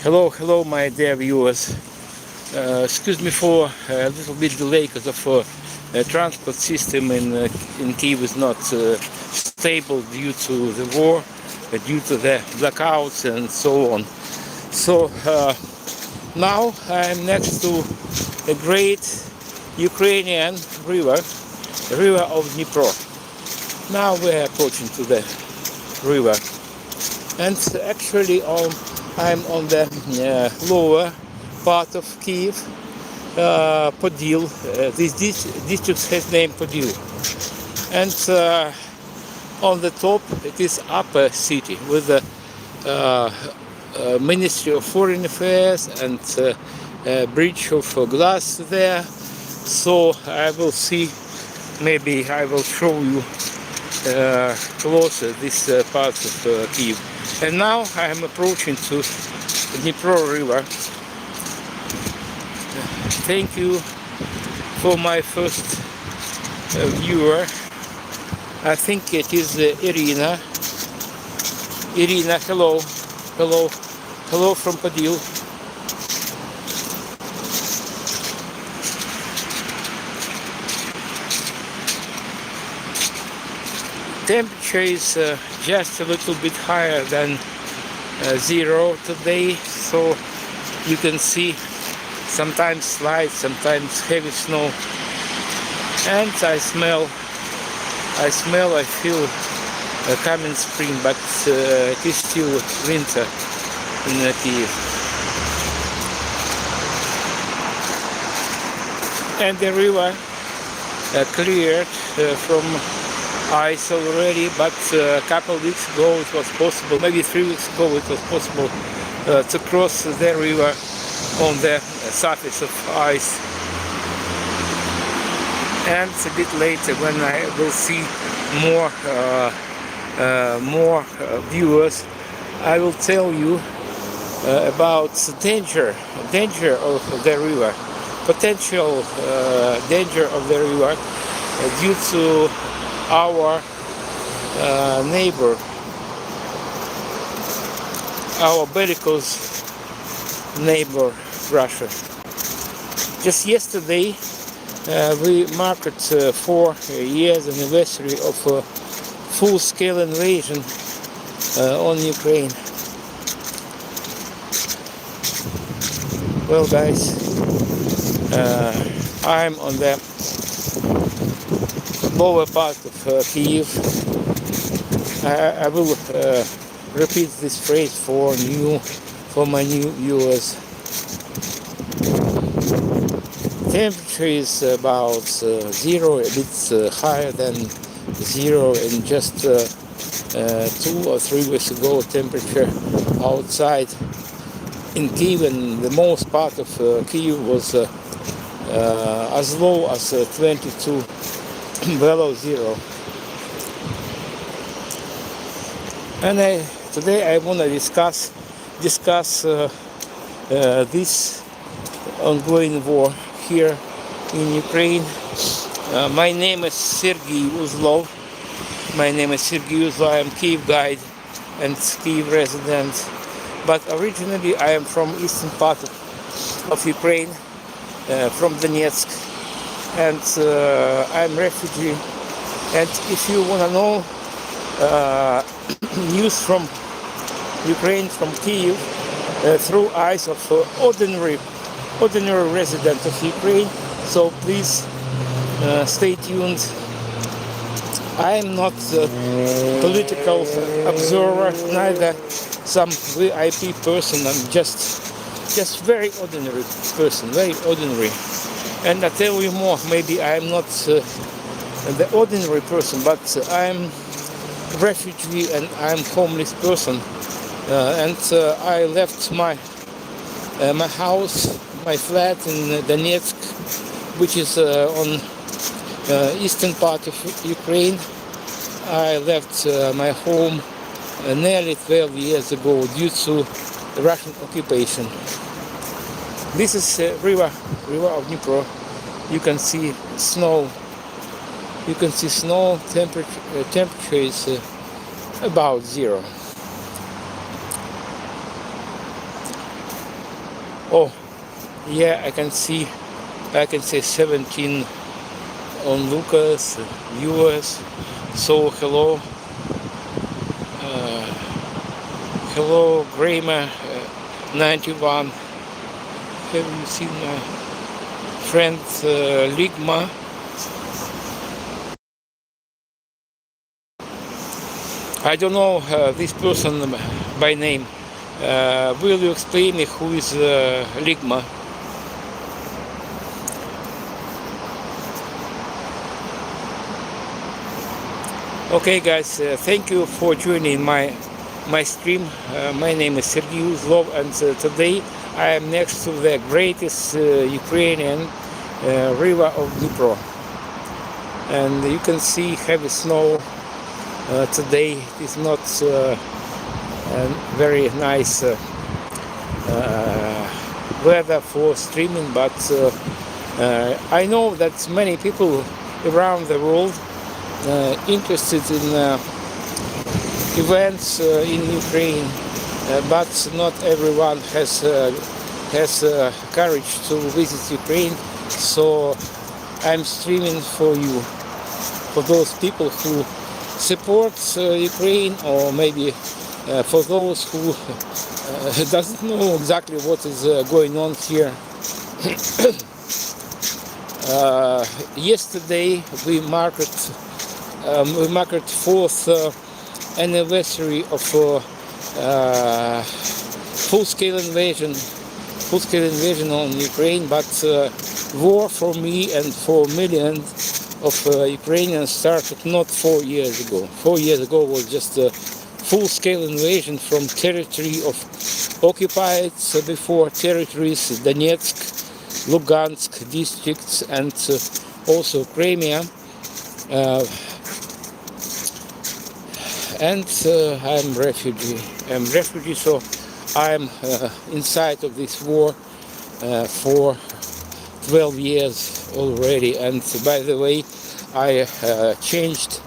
Hello, my dear viewers. Excuse me for a little bit delay because of transport system in Kyiv is not stable due to the war, due to the blackouts and so on. So now I'm next to a great Ukrainian river, river of Dnipro. Now we're approaching to the river, and actually I'm on the lower part of Kyiv, Podil. This district has name Podil, and on the top it is upper city with the Ministry of Foreign Affairs and bridge of glass there. So I will see, maybe I will show you closer this part of Kyiv. And now I am approaching to Dnipro River. Thank you for my first viewer. I think it is Irina. Irina, hello from Podil. Temperature is just a little bit higher than zero today, so you can see sometimes slight, sometimes heavy snow, and I feel a coming spring, but it is still winter in Kyiv. And the river cleared from ice already, but a couple of weeks ago it was possible, maybe 3 weeks ago it was possible to cross the river on the surface of ice. And a bit later, when I will see more viewers, I will tell you about the danger of the river, potential danger of the river due to our neighbor, our bellicose neighbor, Russia. Just yesterday we marked 4 years anniversary of a full-scale invasion on Ukraine. Well, guys, I'm on the lower part of Kyiv. I will repeat this phrase for my new viewers. Temperature is about zero, a bit higher than zero, and just 2 or 3 weeks ago temperature outside in Kyiv and the most part of Kyiv was as low as 22 below zero. And today I want to discuss this ongoing war here in Ukraine. My name is Sergey Uzlov. I am Kyiv guide and Kyiv resident, but originally I am from eastern part of Ukraine, from Donetsk, and I'm refugee. And if you want to know news from Ukraine, from Kyiv, through eyes of ordinary resident of Ukraine, so please stay tuned. I am not a political observer, neither some VIP person. I'm just very ordinary person, very ordinary. And I tell you more, maybe I'm not the ordinary person, but I'm refugee and I'm homeless person. And I left my house, my flat in Donetsk, which is on eastern part of Ukraine. I left my home nearly 12 years ago due to the Russian occupation. This is river of Dnipro. You can see snow. Temperature is about zero. Oh, yeah, I can see 17 on Lucas, US. So hello, Grammar 91. Have you seen my friend Ligma? I don't know this person by name. Will you explain me who is Ligma? Okay, guys, thank you for joining my stream. My name is Sergey Uzlov, and today I am next to the greatest Ukrainian river of Dnipro. And you can see heavy snow today. It is not very nice weather for streaming, but I know that many people around the world interested in events in Ukraine, but not everyone has courage to visit Ukraine. So I'm streaming for you, for those people who support Ukraine, or maybe for those who doesn't know exactly what is going on here. Yesterday we marked fourth anniversary of full-scale invasion on Ukraine, but war for me and for millions of Ukrainians started not 4 years ago. 4 years ago was just a full-scale invasion from territory of occupied before territories, Donetsk, Lugansk districts, and also Crimea. And I'm refugee. So I'm inside of this war for 12 years already. And by the way, I changed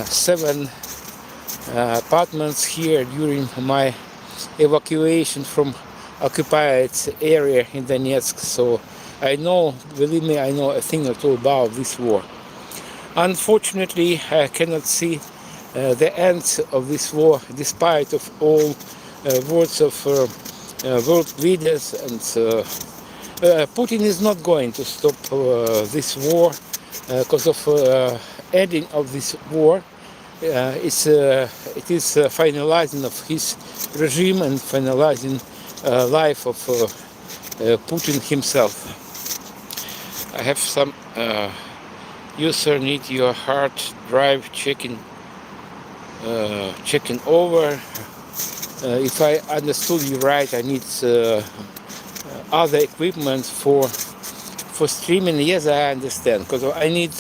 7 apartments here during my evacuation from occupied area in Donetsk. So I know, believe me, I know a thing or two about this war. Unfortunately, I cannot see the end of this war, despite of all words of world leaders, and Putin is not going to stop this war because of ending of this war. It is finalizing of his regime and finalizing life of Putin himself. I have some user need your hard drive checking over. If I understood you right, I need other equipment for streaming. Yes, I understand, because I need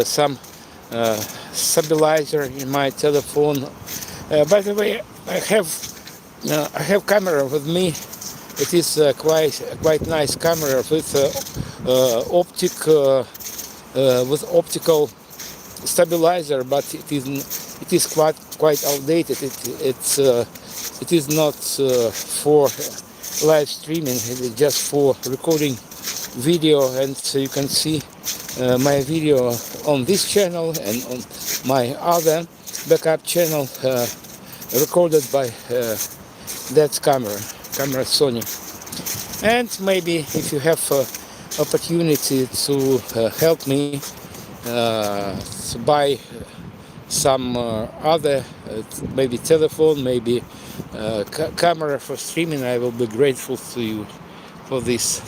some stabilizer in my telephone. By the way, I have camera with me. It is quite nice camera with optical stabilizer, but it is quite outdated. It is not for live streaming. It is just for recording video, and so you can see my video on this channel and on my other backup channel recorded by that camera Sony. And maybe if you have opportunity to help me to buy some other maybe telephone, maybe camera for streaming, I will be grateful to you for this.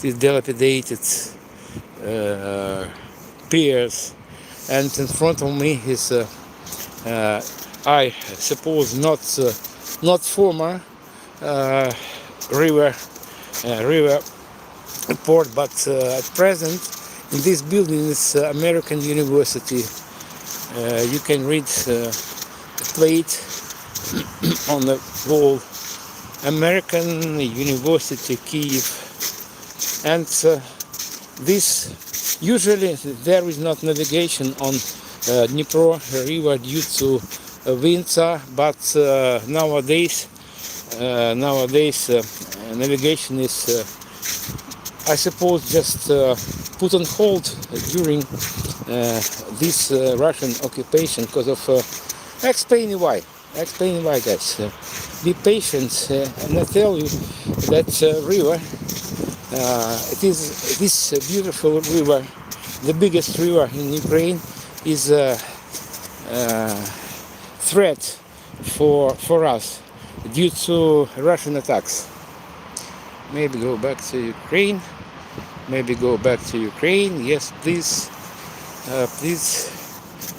These dilapidated piers, and in front of me is I suppose not former river port, but at present in this building is American University. You can read the plate on the wall, American University Kyiv. And this usually there is not navigation on Dnipro river due to winter, but nowadays navigation is, I suppose, just put on hold during this Russian occupation because of. Explain why. Explain why, guys. Be patient, and I tell you that river. It is this beautiful river, the biggest river in Ukraine, is a threat for us due to Russian attacks. Maybe go back to Ukraine. Maybe go back to Ukraine. Yes, please. Please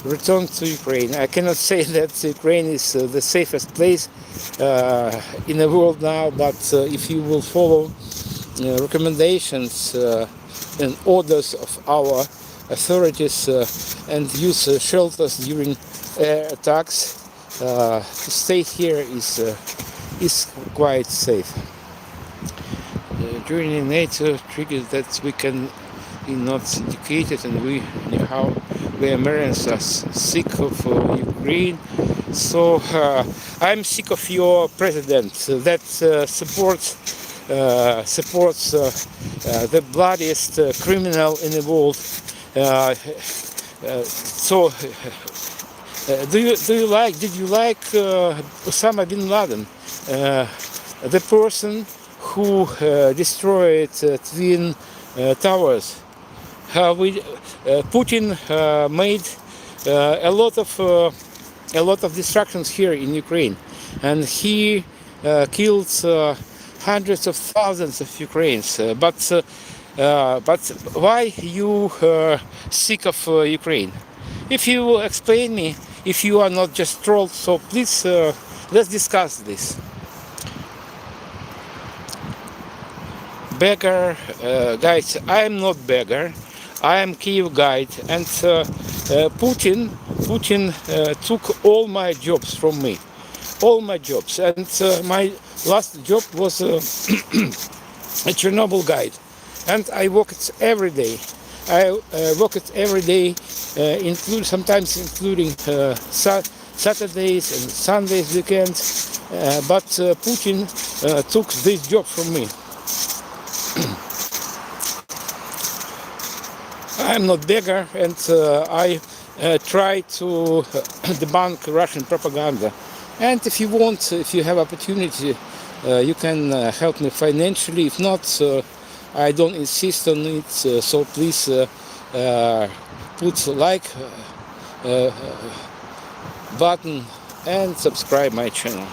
return to Ukraine. I cannot say that Ukraine is the safest place in the world now, but if you will follow recommendations and orders of our authorities and use shelters during air attacks, to stay here is quite safe. During NATO triggers that we can be not educated, and we how we Americans are sick of Ukraine. So I'm sick of your president that supports the bloodiest criminal in the world. So did you like Osama bin Laden, the person who destroyed Twin Towers? Putin made a lot of destructions here in Ukraine, and he killed hundreds of thousands of Ukrainians. But why you sick of Ukraine? If you will explain me, if you are not just trolled, so please let's discuss this. Beggar, guys, I am not beggar. I am Kyiv guide, and Putin took all my jobs from me, all my jobs, and my last job was a Chernobyl guide, and I worked every day. I worked every day, sometimes including Saturdays and Sundays, weekends. But Putin took this job from me. I'm not beggar, and I try to debunk Russian propaganda. And if you want, if you have opportunity, you can help me financially. If not, I don't insist on it. So please put like button and subscribe my channel.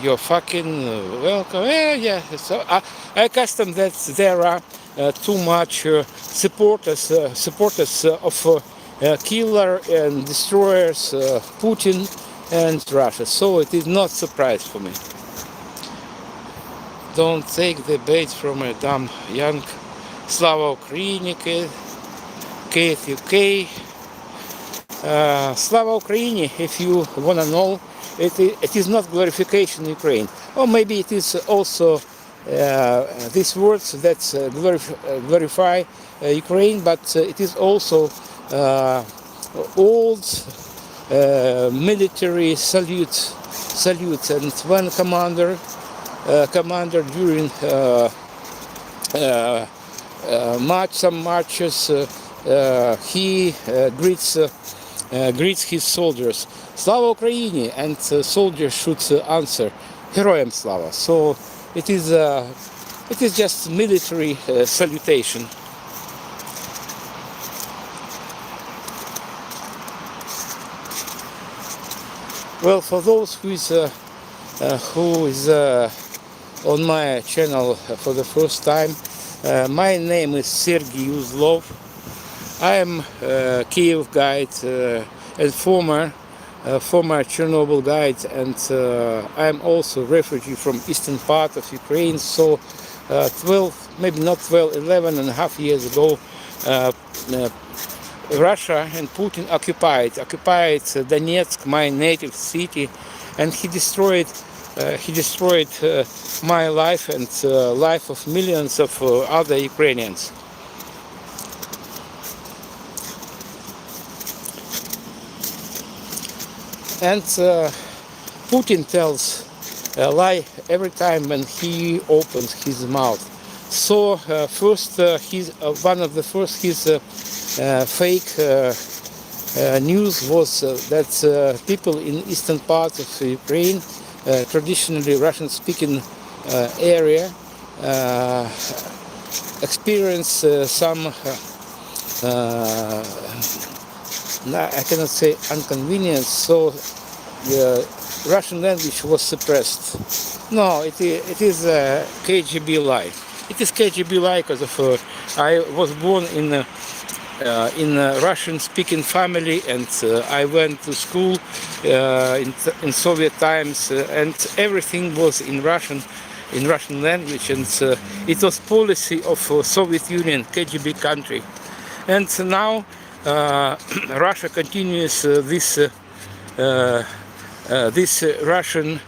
You're fucking welcome. Yeah. So I custom that there are too much supporters of killer and destroyers, Putin and Russia. So it is not a surprise for me. Don't take the bait from a dumb young Slava Ukraini, Kyiv, UK. Slava Ukraini, if you want to know, it is not glorification Ukraine. Or maybe it is also these words that glorify Ukraine, but it is also old military salute. And when commander during some marches, he greets his soldiers, Slava Ukraini, and soldiers should answer, Heroyam Slava. So it is just military salutation. Well, for those who is on my channel for the first time, my name is Sergey Uzlov. I am Kyiv guide and former Chernobyl guide, and I am also a refugee from eastern part of Ukraine. So 11 and a half years ago, Russia and Putin occupied Donetsk, my native city, and he destroyed my life and life of millions of other Ukrainians. And Putin tells a lie every time when he opens his mouth. So first, one of the first his fake news was that people in eastern parts of Ukraine, traditionally Russian-speaking area, experience some I cannot say inconvenience, so the Russian language was suppressed. No, it is a KGB lie. It is KGB lie because of I was born in a Russian-speaking family, and I went to school in Soviet times, and everything was in Russian language, and it was policy of Soviet Union, KGB country. And now Russia continues this Russian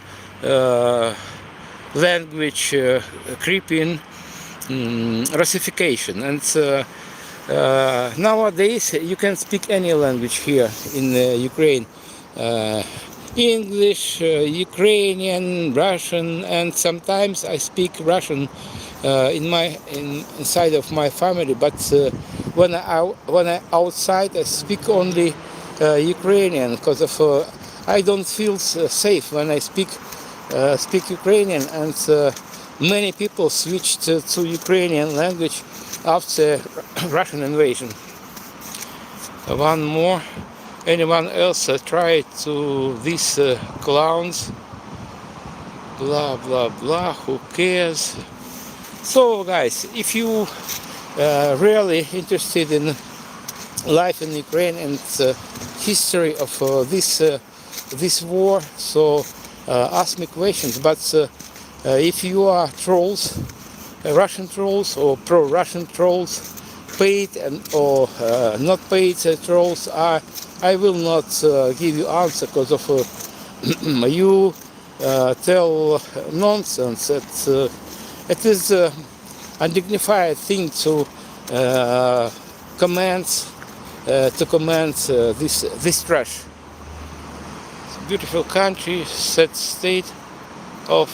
language creeping Russification. And nowadays you can speak any language here in Ukraine. English, Ukrainian, Russian, and sometimes I speak Russian inside of my family. But when I outside, I speak only Ukrainian because of I don't feel safe when I speak Ukrainian, and many people switched to Ukrainian language after Russian invasion. One more. Anyone else try to these clowns? Blah blah blah. Who cares? So, guys, if you really interested in life in Ukraine and history of this war, so ask me questions. But if you are trolls, Russian trolls or pro-Russian trolls, paid or not paid trolls, I will not give you answer because of you tell nonsense. It is undignified thing to comment this trash. It's a beautiful country, sad state of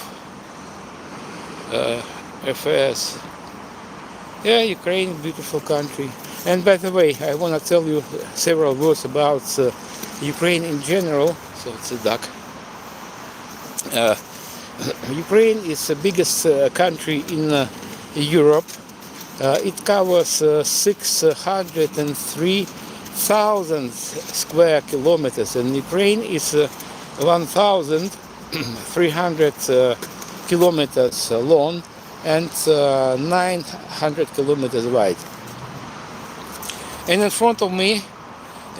affairs. Yeah, Ukraine, beautiful country. And by the way, I want to tell you several words about Ukraine in general. So it's a duck. Ukraine is the biggest country in Europe. It covers 603,000 square kilometers, and Ukraine is 1,300 kilometers long and 900 kilometers wide. And in front of me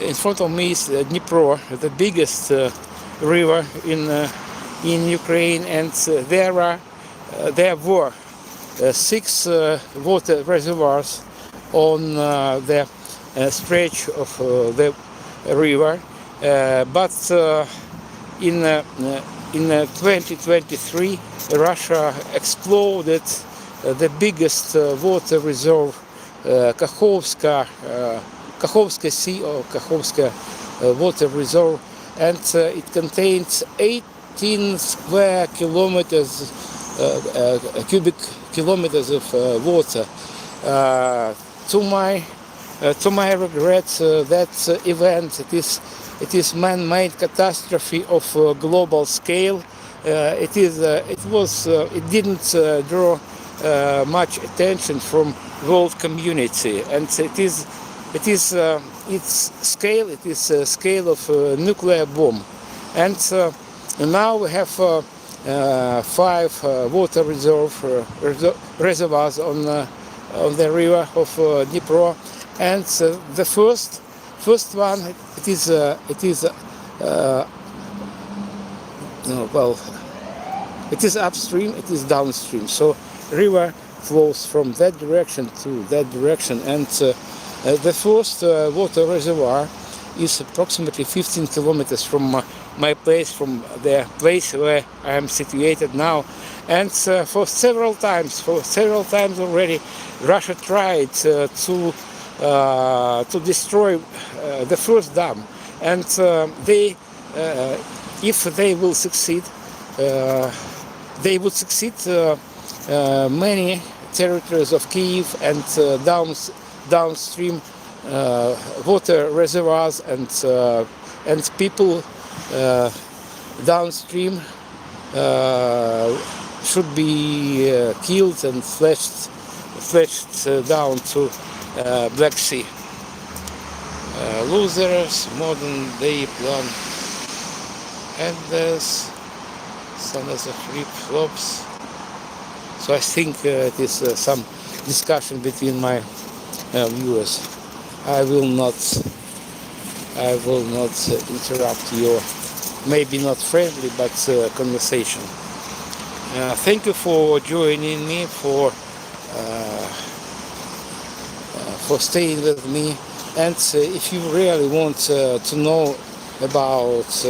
is Dnipro, the biggest river in Ukraine, and there were 6 water reservoirs on the stretch of the river, but in 2023 Russia exploded the biggest water reserve, Kakhovska Sea or Kakhovska water reserve, and it contains 18 square kilometers, cubic kilometers of water. To my regret, that event, it is man-made catastrophe of global scale. It didn't draw much attention from world community, and its scale. It is a scale of nuclear bomb, and now we have 5 water reservoirs on the river of Dnipro, and the first one it is upstream, it is downstream. So river flows from that direction to that direction, and the first water reservoir is approximately 15 kilometers from my place, from the place where I am situated now. And for several times already, Russia tried to destroy the first dam, and they if they will succeed, they would succeed many territories of Kyiv and downstream water reservoirs and people downstream should be killed and flashed down to Black Sea. Losers, modern day plan, and there's some of the flip-flops. So I think it is some discussion between my viewers. I will not interrupt your maybe not friendly but conversation. Thank you for joining me, for staying with me. And if you really want to know about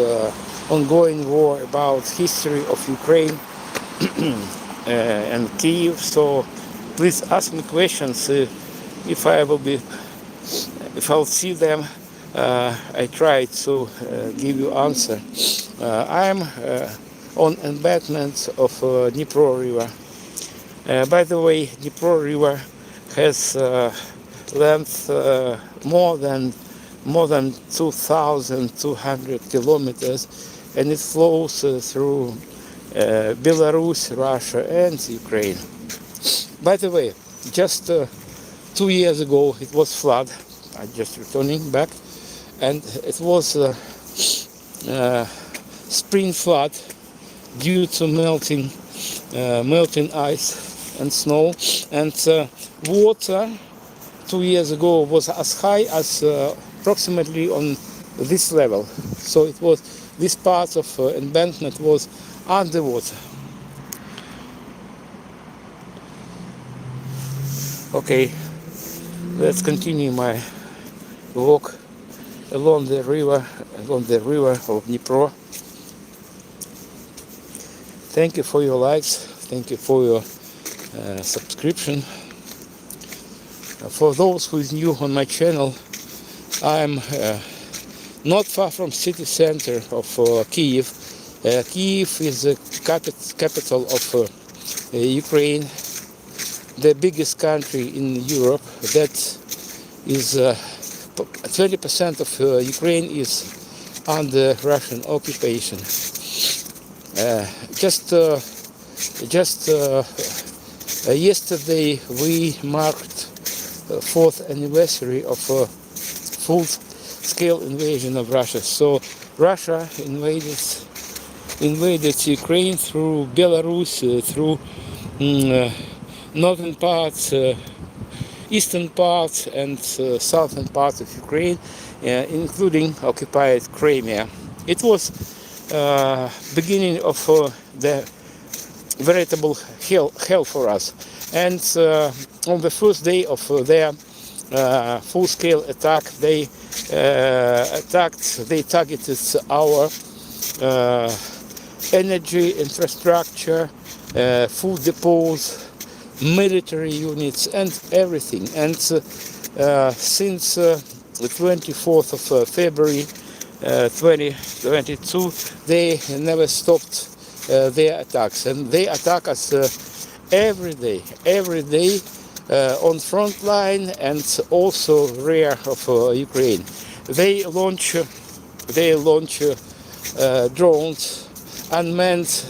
ongoing war, about history of Ukraine and Kyiv, so please ask me questions. If I'll see them, I try to give you answer. I'm on embankment of Dnipro River. By the way, Dnipro River has length more than 2,200 kilometers, and it flows through Belarus, Russia, and Ukraine. By the way, just 2 years ago it was flood. I'm just returning back, and it was spring flood due to melting ice and snow, and water 2 years ago was as high as approximately on this level. So it was, this part of embankment was underwater. Okay, let's continue my walk along the river of Dnipro. Thank you for your likes, thank you for your subscription. For those who is new on my channel, I'm not far from city center of Kyiv. Kyiv is the capital of Ukraine, the biggest country in Europe. That is 20% of Ukraine is under Russian occupation. Yesterday we marked fourth anniversary of full-scale invasion of Russia. So Russia invaded Ukraine through Belarus, through northern parts, eastern parts, and southern parts of Ukraine, including occupied Crimea. It was beginning of the veritable hell for us. And on the first day of their full-scale attack, they targeted our energy infrastructure, food depots, military units, and everything. And since the 24th of February 2022, they never stopped their attacks, and they attack us every day on front line and also rear of Ukraine. They launch drones, unmanned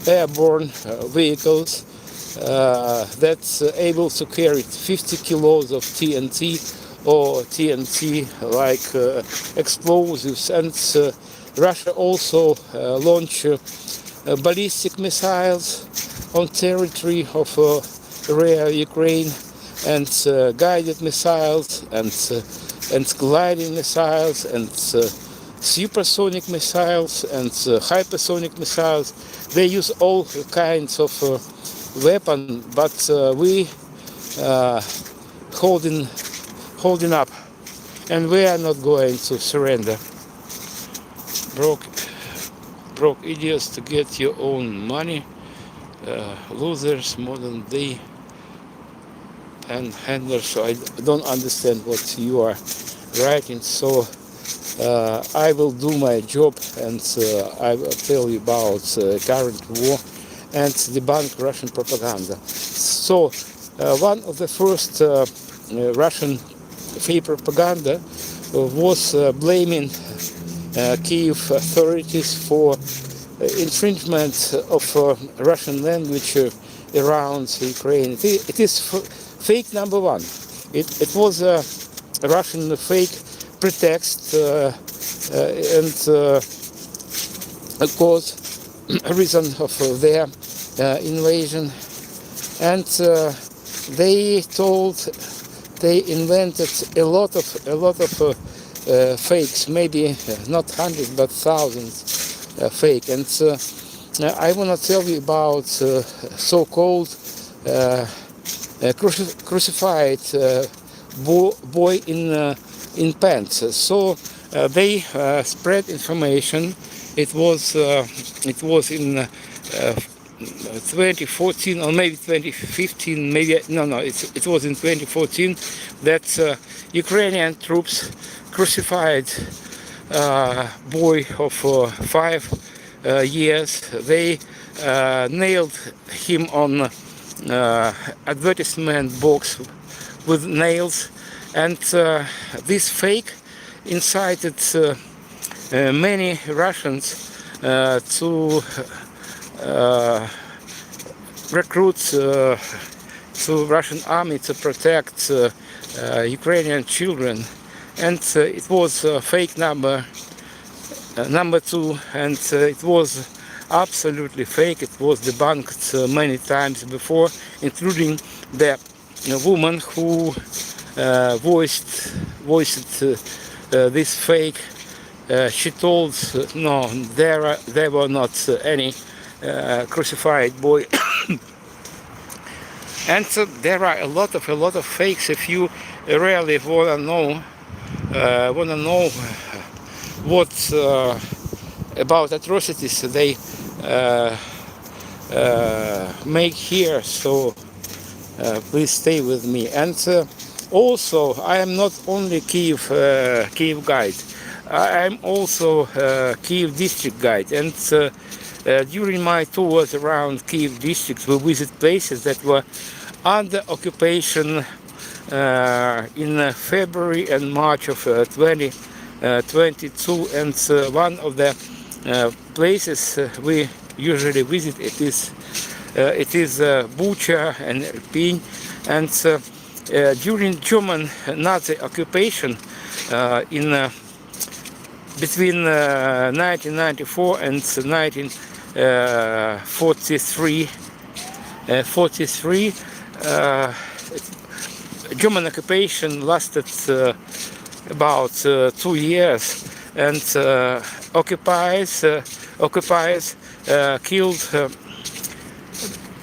airborne vehicles that's able to carry 50 kilos of TNT or TNT-like explosives, and Russia also launch ballistic missiles on territory of rear Ukraine, and guided missiles, and gliding missiles, and supersonic missiles, and hypersonic missiles. They use all kinds of weapons, but we holding up, and we are not going to surrender. Broke idiots to get your own money, losers, modern day and handlers. So I don't understand what you are writing. So I will do my job, and I will tell you about current war and debunk Russian propaganda. So, one of the first Russian fake propaganda was blaming Kyiv authorities for infringement of Russian language around Ukraine. It is fake number one. It was a Russian fake pretext and cause reason of their invasion, and they invented a lot of fakes, maybe not hundreds but thousands fake. And I want to tell you about so-called crucified boy in pants. So they spread information. It was in 2014 or maybe 2015, maybe it was in 2014 that Ukrainian troops crucified boy of 5 years. They nailed him on advertisement box with nails, and this fake incited many Russians to recruit to Russian army to protect Ukrainian children, and it was fake number two, and it was absolutely fake. It was debunked many times before, including the woman who voiced this fake. She told no, there were not any crucified boy. And there are a lot of fakes. If you really wanna know what about atrocities they make here, so please stay with me. And also, I am not only Kyiv guide. I am also Kyiv district guide, and during my tours around Kyiv district, we visit places that were under occupation in February and March of 2022, and one of the places we usually visit it is Bucha and Irpin. And during German Nazi occupation in between 1994 and 1943, German occupation lasted about 2 years, and occupiers killed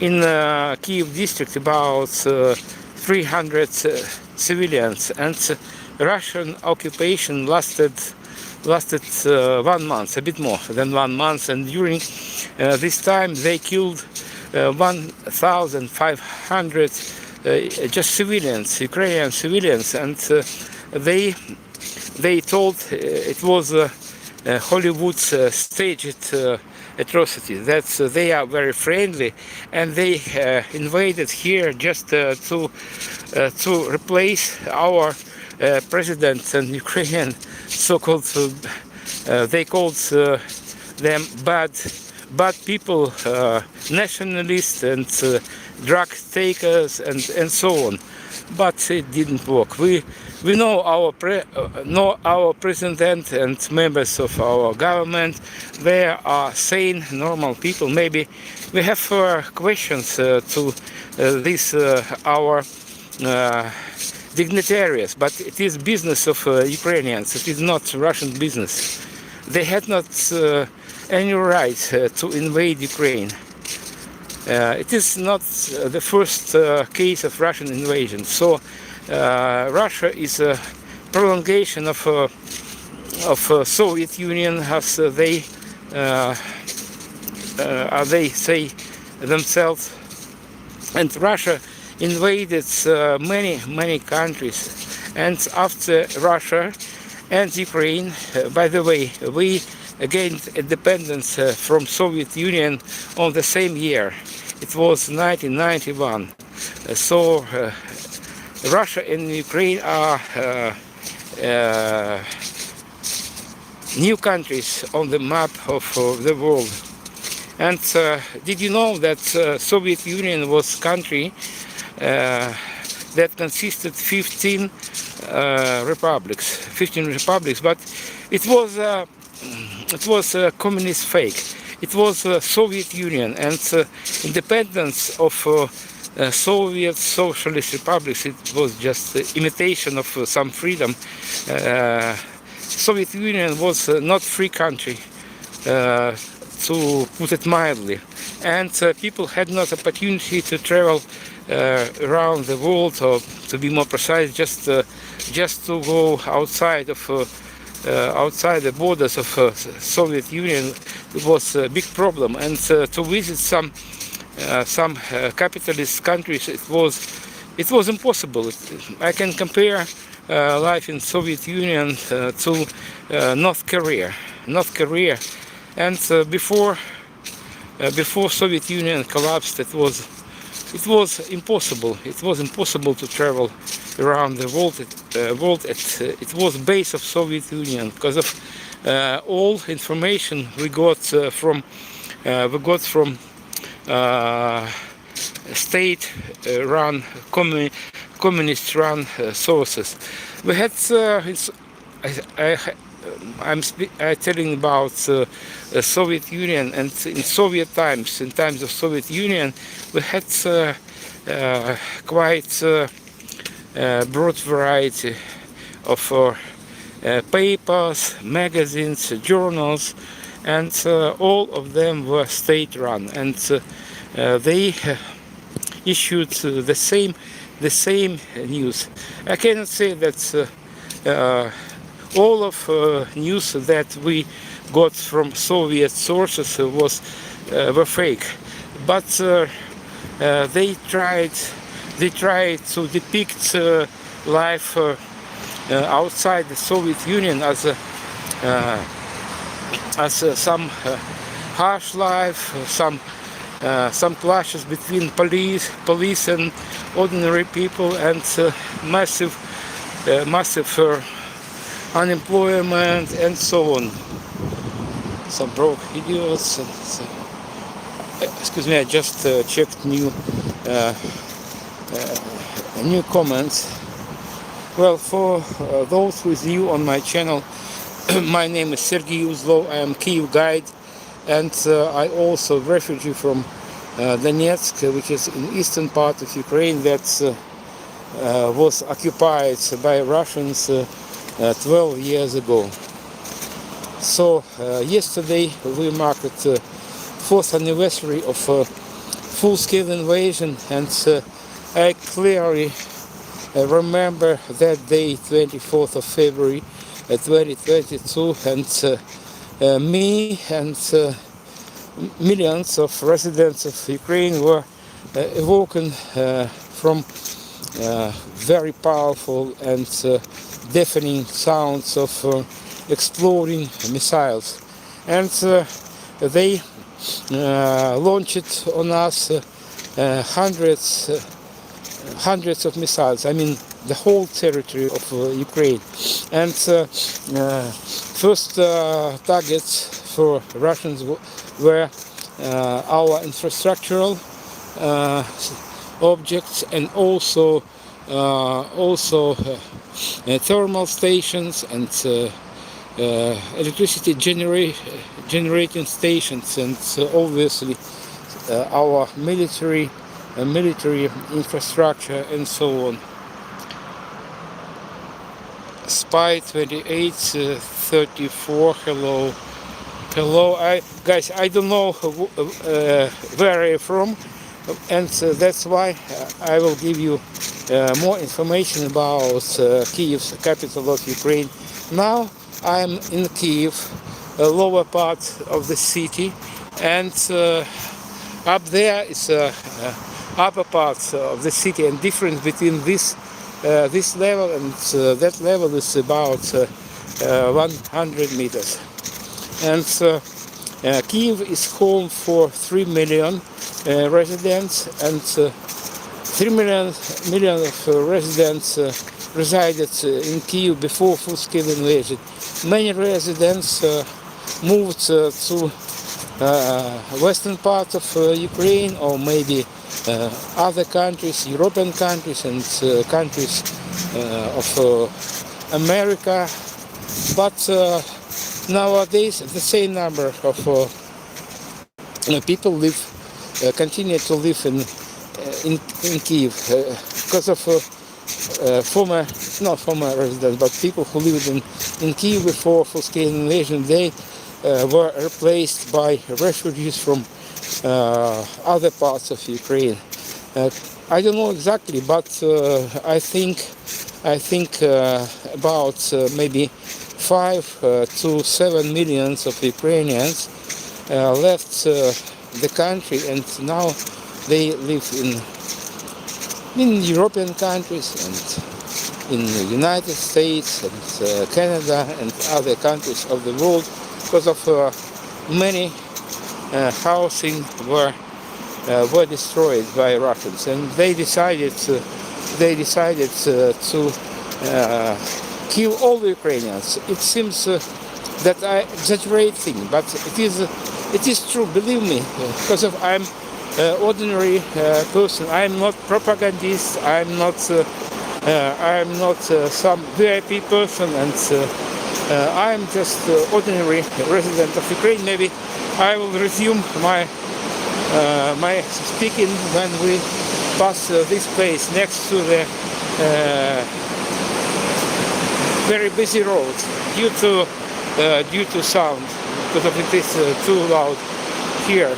in Kyiv district about 300 civilians, and Russian occupation lasted 1 month, a bit more than 1 month, and during this time they killed 1,500 just civilians, Ukrainian civilians, and they told it was Hollywood's staged atrocity, that they are very friendly, and they invaded here just to replace our president and Ukrainian so-called, they called them bad people, nationalists and drug takers and so on. But it didn't work. We know our president and members of our government. They are sane, normal people. Maybe we have questions to this our dignitaries, but it is business of Ukrainians. It is not Russian business. They had not any right to invade Ukraine. It is not the first case of Russian invasion. So Russia is a prolongation of Soviet Union, as they say themselves. And Russia invaded many countries. And after Russia, and Ukraine. By the way, we gained independence from Soviet Union on the same year. It was 1991. So Russia and Ukraine are new countries on the map of the world. And did you know that Soviet Union was country that consisted 15 republics, but it was a communist fake. It was Soviet Union, and independence of Soviet socialist republics. It was just imitation of some freedom. Soviet Union was not free country, to put it mildly, and people had not opportunity to travel around the world, or to be more precise, just to go outside of outside the borders of Soviet Union. It was a big problem, and to visit some capitalist countries, it was impossible. I can compare life in Soviet Union to North Korea, and before Soviet Union collapsed, it was impossible. It was impossible to travel around the world. It was base of Soviet Union because of all information we got from state-run, communist-run sources. We had I'm telling about Soviet Union, and in Soviet times, in times of Soviet Union, we had quite broad variety of papers, magazines, journals, and all of them were state-run, and they issued the same news. I cannot say that all of news that we got from Soviet sources were fake, but they tried to depict life outside the Soviet Union as some harsh life, some clashes between police and ordinary people, and massive unemployment and so on. Some broke idiots. Excuse me, I just checked new comments. Well, for those who is new on my channel, my name is Sergey Uzlov. I am Kyiv guide, and I also refugee from Donetsk, which is in eastern part of Ukraine that was occupied by Russians 12 years ago. So yesterday we marked the 4th anniversary of full-scale invasion, and I clearly remember that day, 24th of February 2022, and me and millions of residents of Ukraine were awoken from very powerful and deafening sounds of exploding missiles, and they launched on us hundreds of missiles. I mean, the whole territory of Ukraine. And first targets for Russians were our infrastructural objects, and also thermal stations and electricity generating stations, and obviously our military infrastructure and so on. Spy 2834, hello. Guys, I don't know where I'm from, and that's why I will give you more information about Kyiv, capital of Ukraine. Now I'm in Kyiv, lower part of the city, and up there is upper part of the city, and difference between this level and that level is about 100 meters. And Kyiv is home for 3 million residents, and 3 million of residents resided in Kyiv before full-scale invasion. Many residents moved to western part of Ukraine, or maybe other countries, European countries, and countries of America. But nowadays the same number of people continue to live in Kyiv because of not former residents, but people who lived in Kyiv before full-scale invasion. They were replaced by refugees from other parts of Ukraine. I don't know exactly, but I think about maybe 5 to 7 millions of Ukrainians left the country, and now they live in European countries and in the United States and Canada and other countries of the world, because of many housing were destroyed by Russians, and they decided to kill all the Ukrainians. It seems that I exaggerate things, but it is true. Believe me, because I'm ordinary person. I'm not propagandist. I'm not some VIP person, and I'm just ordinary resident of Ukraine. Maybe I will resume my speaking when we pass this place next to the very busy road due to sound, because of it is too loud here.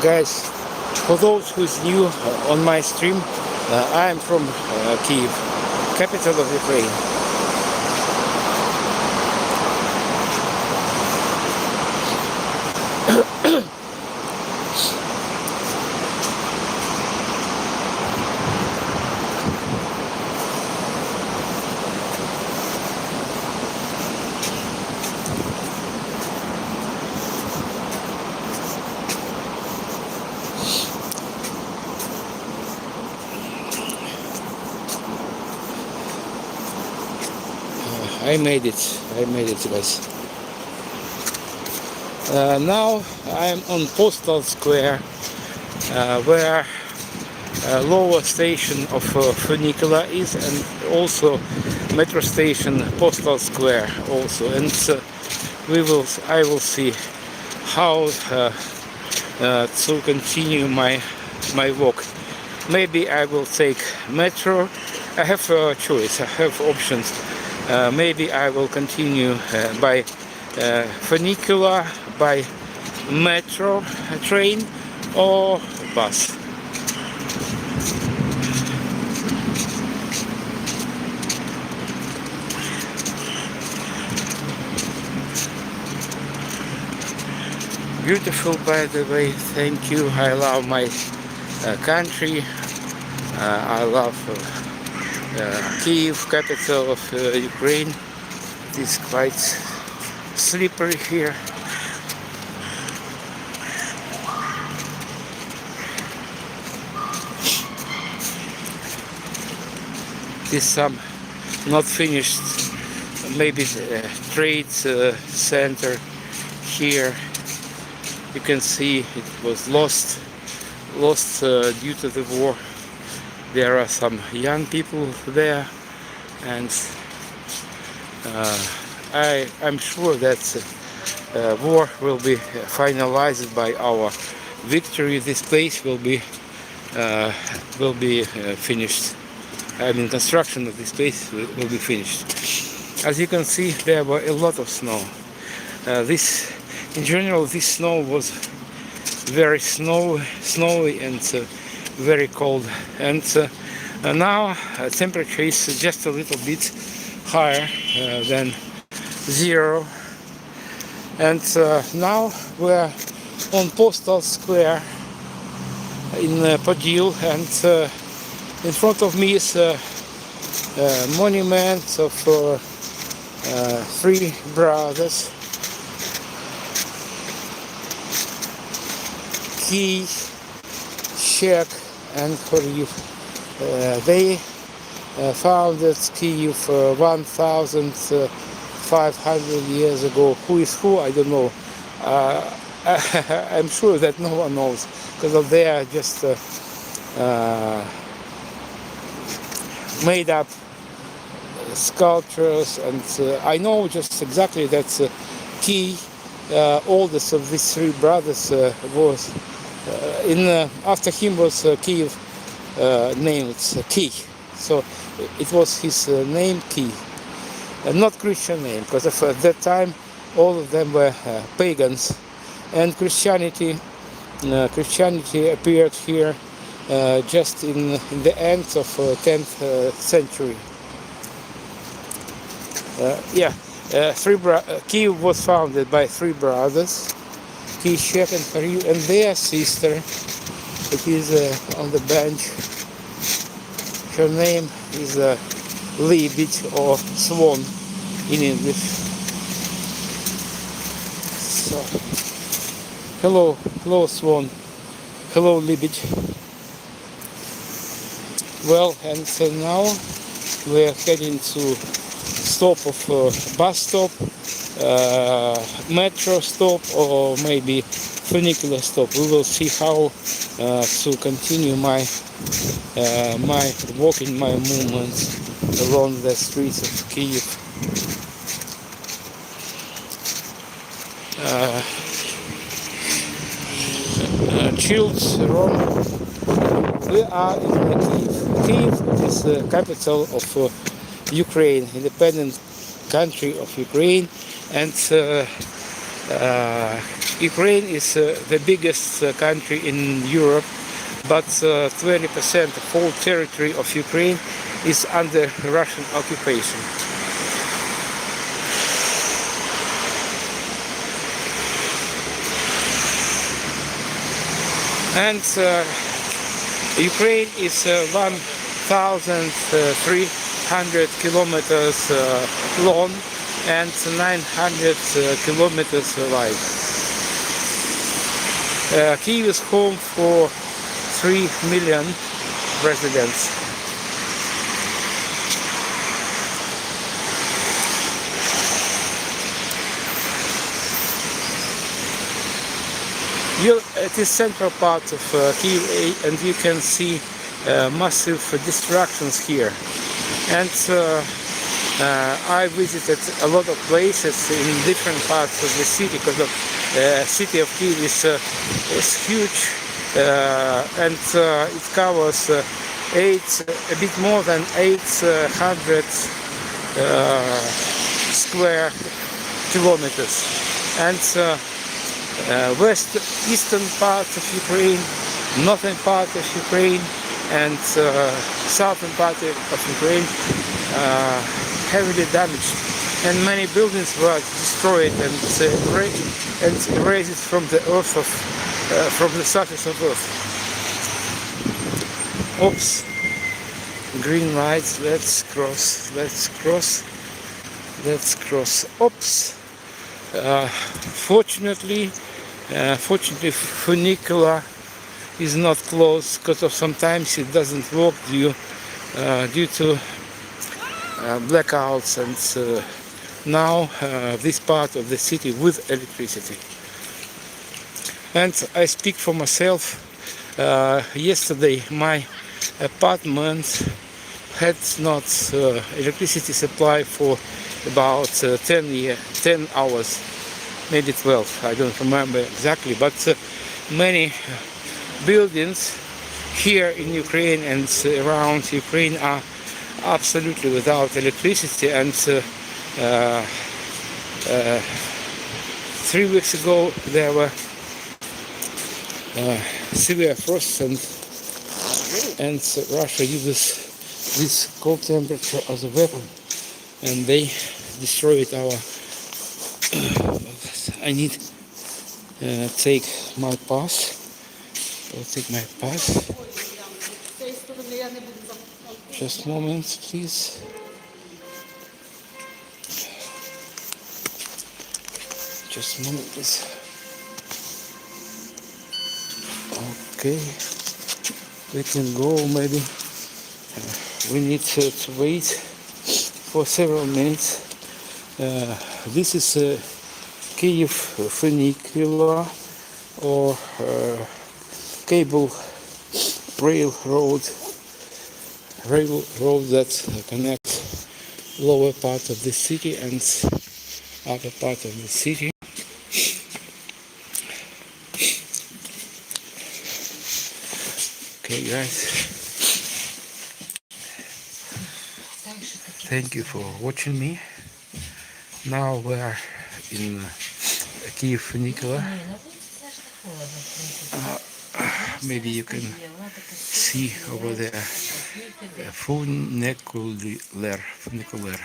Guys, for those who's new on my stream, I am from Kyiv, capital of Ukraine. I made it, guys. Now I'm on Podil Square, where lower station of funicular is, and also metro station Podil Square also. And I will see how to continue my walk. Maybe I will take metro. I have a choice. I have options. Maybe I will continue by funicular, by metro train, or bus. Beautiful, by the way. Thank you. I love my country. I love Kyiv, capital of Ukraine. It is quite slippery here. It is some not finished, maybe trade center here. You can see it was lost due to the war. There are some young people there, and I'm sure that war will be finalized by our victory, this place will be finished. I mean, construction of this place will be finished. As you can see, there were a lot of snow. In general, this snow was very snowy and very cold. And now temperature is just a little bit higher than 0. And now we're on Postal Square in Podil, and in front of me is a monument of 3 brothers, Kyiv, Czech and Kyiv. They founded Kyiv 1,500 years ago. Who is who? I don't know. I'm sure that no one knows, because they are just made up sculptures, and I know just exactly that Kyiv, oldest of these 3 brothers, was after him was Kyiv named Kyiv, so it was his name Kyiv, not Christian name, because at that time all of them were pagans, and Christianity appeared here just in the end of 10th century. Kyiv was founded by 3 brothers, Kyiv, Czech and Kyiv, and their sister. It is on the bench. Her name is Libid, or Swan in English. So, hello Swan, hello Libid. Well, and so now we're heading to bus stop, metro stop, or maybe funicular stop. We will see how to continue my walking, my movements around the streets of Kyiv. Chilled Rome. We are in Kyiv. Kyiv is the capital of Ukraine, independent country of Ukraine, and Ukraine is the biggest country in Europe, but 20% of all territory of Ukraine is under Russian occupation. And Ukraine is 1,300 kilometers long and 900 kilometers wide. Kyiv is home for 3 million residents. It is central part of Kyiv, and you can see massive destructions here. And I visited a lot of places in different parts of the city, because the city of Kyiv is huge, and it covers a bit more than 800 square kilometers. And eastern part of Ukraine, northern part of Ukraine, and southern part of Ukraine heavily damaged, and many buildings were destroyed and erased from the earth from the surface of earth. Oops! Green lights. Let's cross. Oops! Fortunately, funicular is not closed, because sometimes it doesn't work due to blackouts, and now this part of the city with electricity. And I speak for myself. Yesterday my apartment had not electricity supply for about 10 hours, maybe 12, I don't remember exactly, but many buildings here in Ukraine and around Ukraine are absolutely without electricity, and 3 weeks ago there were severe frosts, and Russia uses this cold temperature as a weapon, and they destroyed our I need take my pass. I'll take my pass. Just a moment, please. Just a moment, please. Okay, we can go. Maybe we need to wait for several minutes. This is Kyiv funicular or cable railroad that connects lower part of the city and upper part of the city. Okay, guys, thank you for watching me. Now we are in Kyiv funicular. Maybe you can see over there funicular.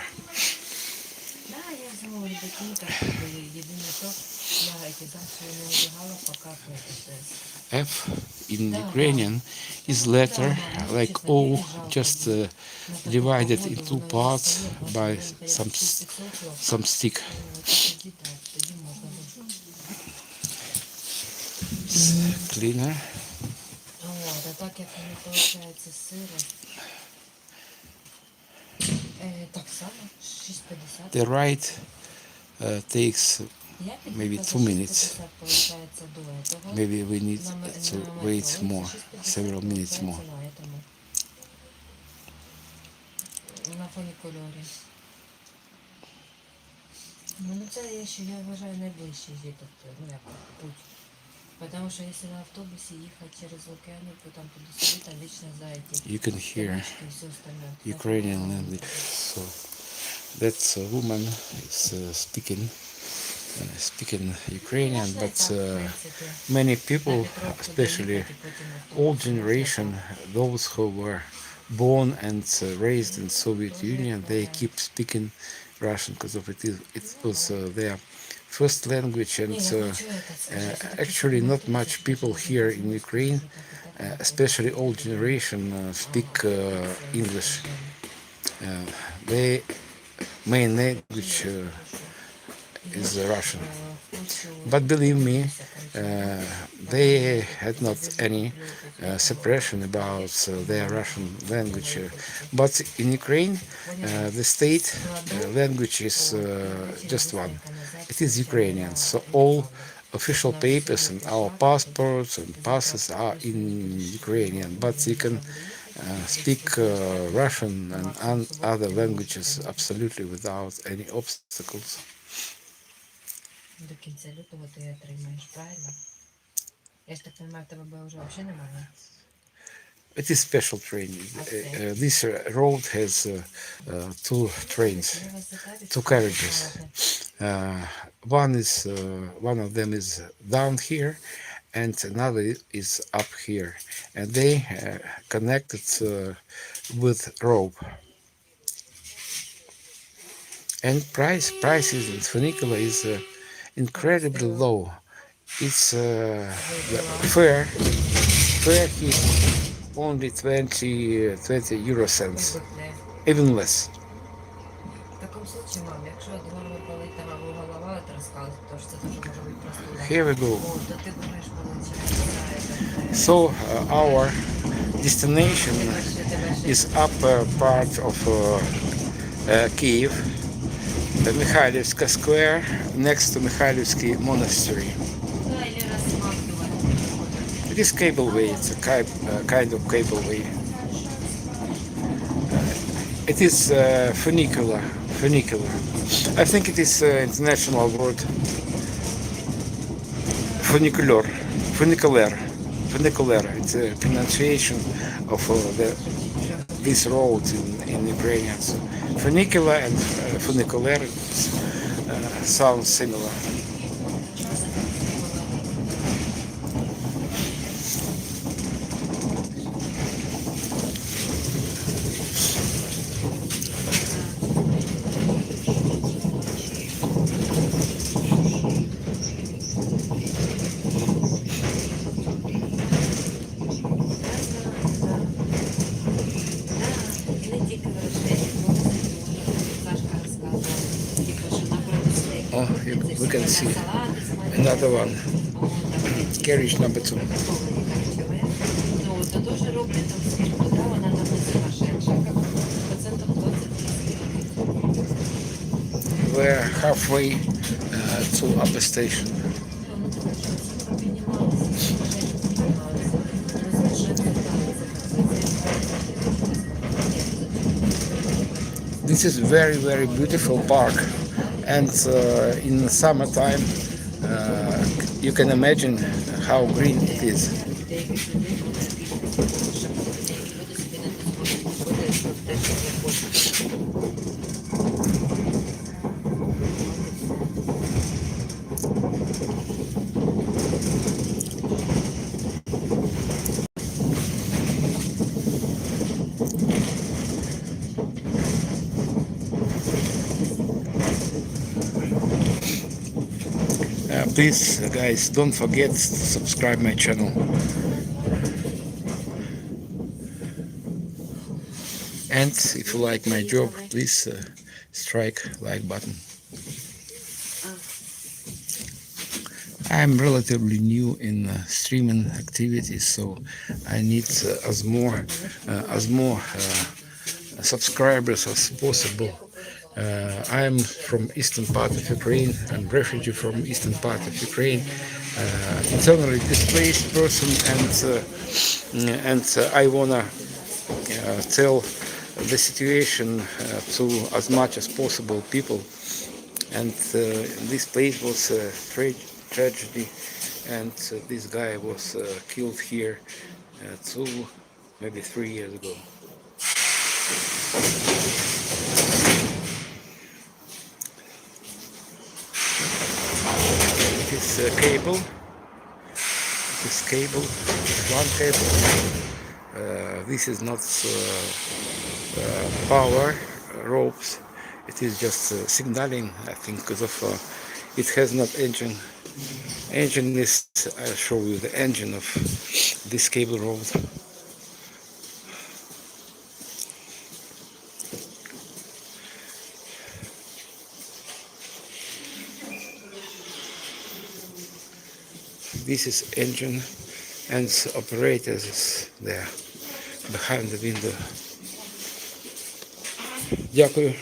F in Ukrainian is letter like O, just divided in two parts by some stick. Cleaner. The right takes maybe 2 minutes. Maybe we need to wait more, several minutes more. You can hear Ukrainian language, so that's a woman is speaking Ukrainian, but many people, especially old generation, those who were born and raised in Soviet Union, they keep speaking Russian because of it was their first language, and actually not much people here in Ukraine, especially old generation, speak English. Their main language is Russian. But believe me, they had not any separation about their Russian language. But in Ukraine, the state language is just one. It is Ukrainian. So all official papers and our passports and passes are in Ukrainian. But you can speak Russian and other languages absolutely without any obstacles. До кінця лютого ти отримаєш, правильно? Я ж так розумію, в тебе буде вже взагалі немає. It is special train. This road has two trains, two carriages. One of them is down here, and another is up here, and they connected with rope. And prices in funicular is incredibly low. It's the fare is only 20 euro cents, even less. Here we go. So our destination is upper part of Kyiv, the Maidan Square, next to Mikhailivsky Monastery. It is cableway, it's a kind of cableway. It is funicular. I think it is international word. Funicular. funicular. Funicular. It's a pronunciation of this road in Ukrainian. So funicular and funicular sound similar. Oh, we can see another one. Carriage number 2. We're halfway to upper station. This is very, very beautiful park, and in the summertime you can imagine how green it is. Please guys, don't forget to subscribe my channel. And if you like my job, please strike like button. I'm relatively new in streaming activities, so I need as more subscribers as possible. I'm from eastern part of Ukraine. I'm refugee from eastern part of Ukraine, internally displaced person, and I wanna tell the situation to as much as possible people. And this place was a tragedy, and this guy was killed here 2, maybe 3 years ago. This cable, one cable. This is not power ropes. It is just signaling, I think, because of it has not engine. Engine is, I'll show you the engine of this cable rope. This is engine, and operators is there behind the window. Дякую.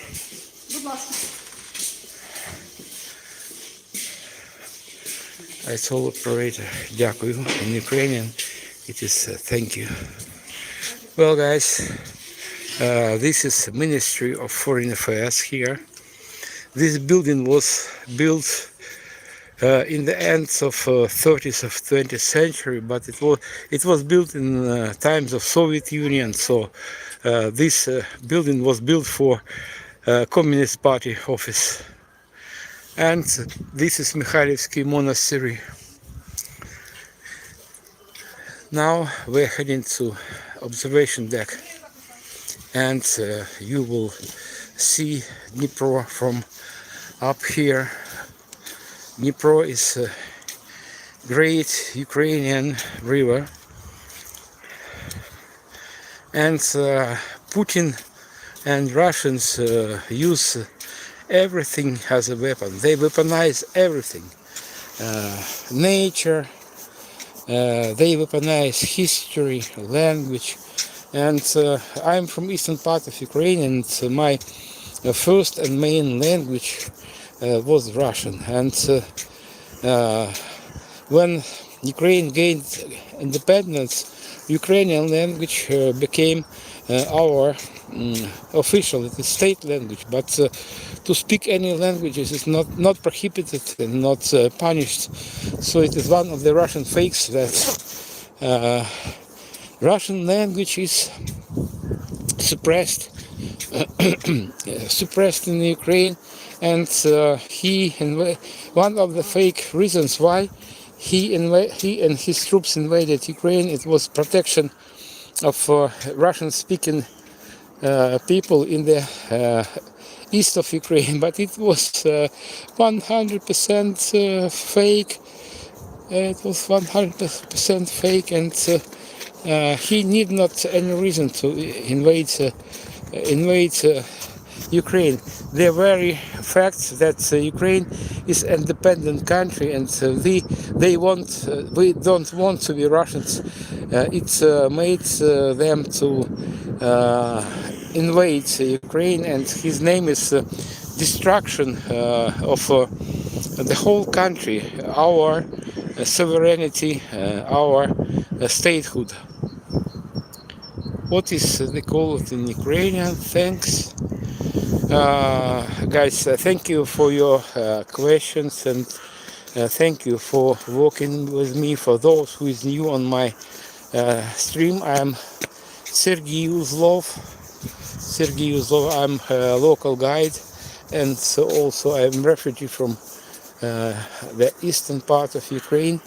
I told operator дякую. In Ukrainian it is thank you. Well guys, this is Ministry of Foreign Affairs here. This building was built in the end of 30th of 20th century, but it was built in times of Soviet Union. So this building was built for Communist Party office. And this is Mikhailivsky Monastery. Now we're heading to observation deck, and you will see Dnipro from up here. Dnipro is a great Ukrainian river, and Putin and Russians use everything as a weapon. They weaponize everything. Nature, they weaponize history, language, and I'm from eastern part of Ukraine, and my first and main language was Russian. And when Ukraine gained independence, Ukrainian language became our official, it is state language. But to speak any languages is not prohibited and not punished. So it is one of the Russian fakes that Russian language is suppressed suppressed in Ukraine, and one of the fake reasons why he and his troops invaded Ukraine, it was protection of Russian-speaking people in the east of Ukraine, but it was 100% fake. It was 100% fake, and he need not any reason to invade Ukraine. The very fact that Ukraine is an independent country and we don't want to be Russians, it made them to invade Ukraine, and his name is destruction of the whole country, our sovereignty, our statehood. What is they call it in Ukrainian? Thanks. Guys, thank you for your questions, and thank you for walking with me. For those who is new on my stream, I'm Sergey Uzlov. I'm a local guide, and so also I'm a refugee from the eastern part of Ukraine.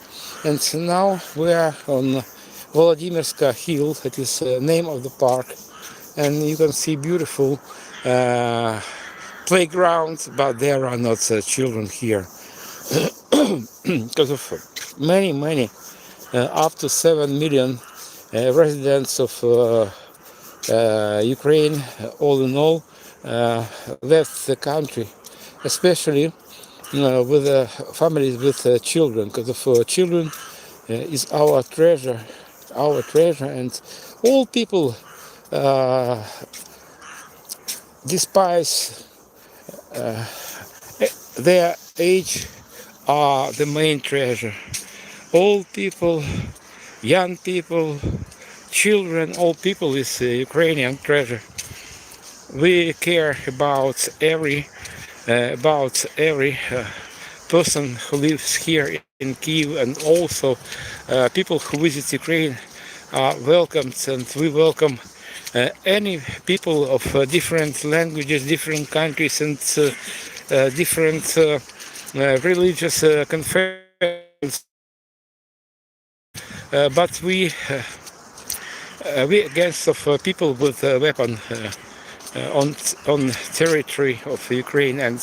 And so now we are on Volodymyrska Hill. It is the name of the park, and you can see beautiful playgrounds, but there are not children here because of many up to 7 million residents of Ukraine, all in all, left the country, especially with families with children, because of children is our treasure, and all people despise their age are the main treasure. All people, young people, children, all people is Ukrainian treasure. We care about every person who lives here in Kyiv, and also people who visit Ukraine are welcomed, and we welcome any people of different languages, different countries, and different religious confessions. But we against of people with weapon on territory of Ukraine. And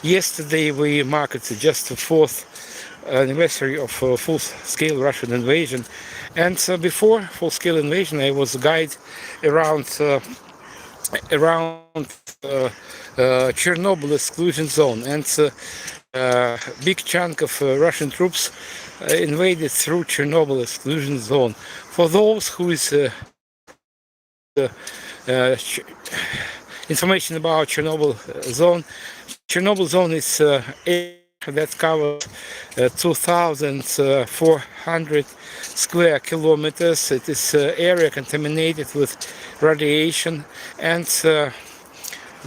yesterday we marked just the 4th anniversary of full-scale Russian invasion. And before full-scale invasion, I was a guide around Chernobyl exclusion zone, and a big chunk of Russian troops invaded through Chernobyl exclusion zone. For those who is information about Chernobyl zone is that covers 2,400 square kilometers. It is area contaminated with radiation, and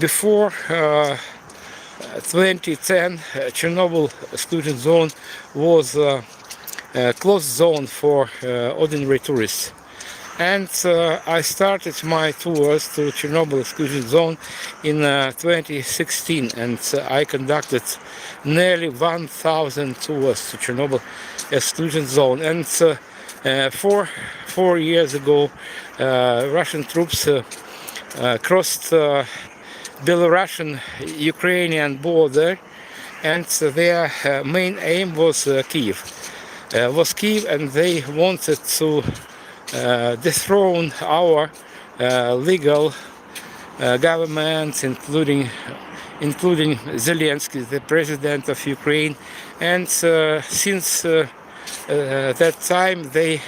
before 2010 Chernobyl exclusion zone was a closed zone for ordinary tourists. And I started my tours to Chernobyl exclusion zone in 2016, and I conducted nearly 1,000 tours to Chernobyl exclusion zone. And 4 years ago, Russian troops crossed Belarusian-Ukrainian border, and their main aim was Kyiv. And they wanted to dethrone our legal government, including Zelensky, the president of Ukraine. And since that time, they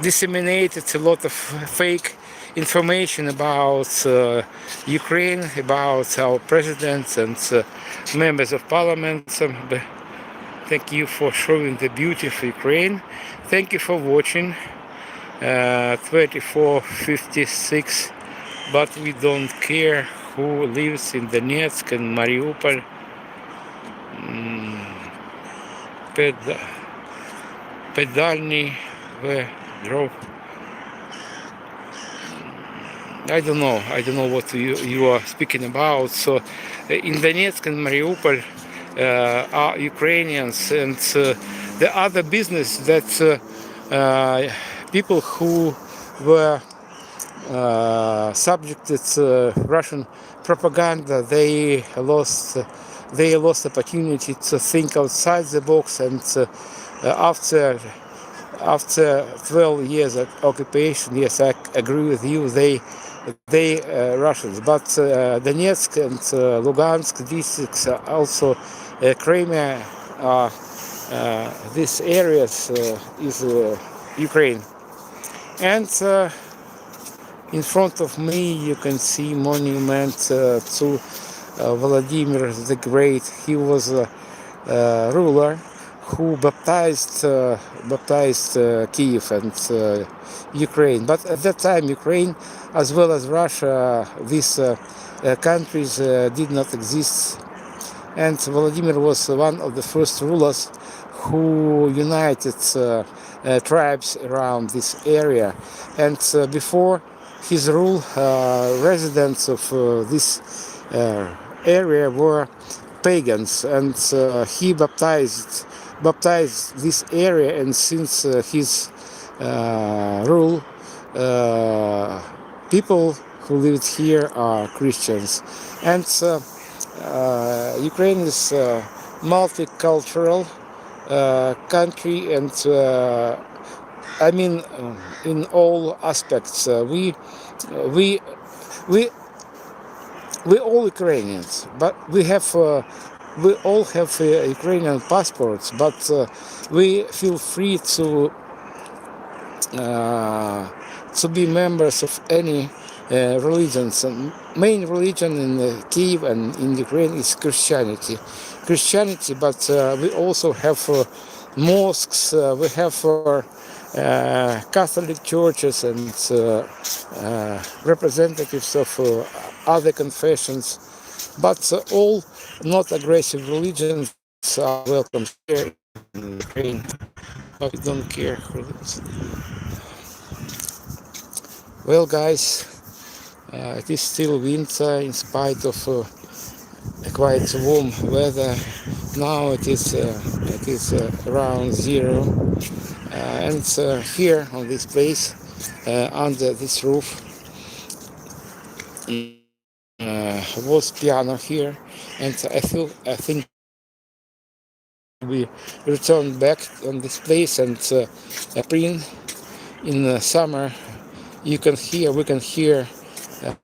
disseminated a lot of fake information about Ukraine, about our presidents and members of parliament. Thank you for showing the beauty of Ukraine. Thank you for watching. 24:56, but we don't care who lives in Donetsk and Mariupol. Pedalny, drove. I don't know. I don't know what you are speaking about. So, in Donetsk and Mariupol are Ukrainians, and the other business that people who were subjected Russian propaganda, they lost opportunity to think outside the box, and after 12 years of occupation, yes, I agree with you, they Russians, but Donetsk and Lugansk districts, also Crimea, these areas is Ukraine. And in front of me you can see monument to Vladimir the Great. He was a ruler who baptized Kyiv and Ukraine. But at that time, Ukraine, as well as Russia, these countries did not exist. And Vladimir was one of the first rulers who united tribes around this area. And before his rule, residents of this area were pagans, and he baptized this area, and since his rule, people who lived here are Christians. And Ukraine is a multicultural country, and I mean, in all aspects, we all Ukrainians, but we all have Ukrainian passports, but we feel free to be members of any religions. And main religion in Kyiv and in Ukraine is Christianity, but we also have mosques, we have Catholic churches and representatives of other confessions, but all not aggressive religions are welcome here in Ukraine, but we don't care who lives. Well, guys, it is still winter in spite of quite warm weather. Now it is around 0, and here on this place, under this roof, was piano here, and I think we return back on this place, and spring, in summer, we can hear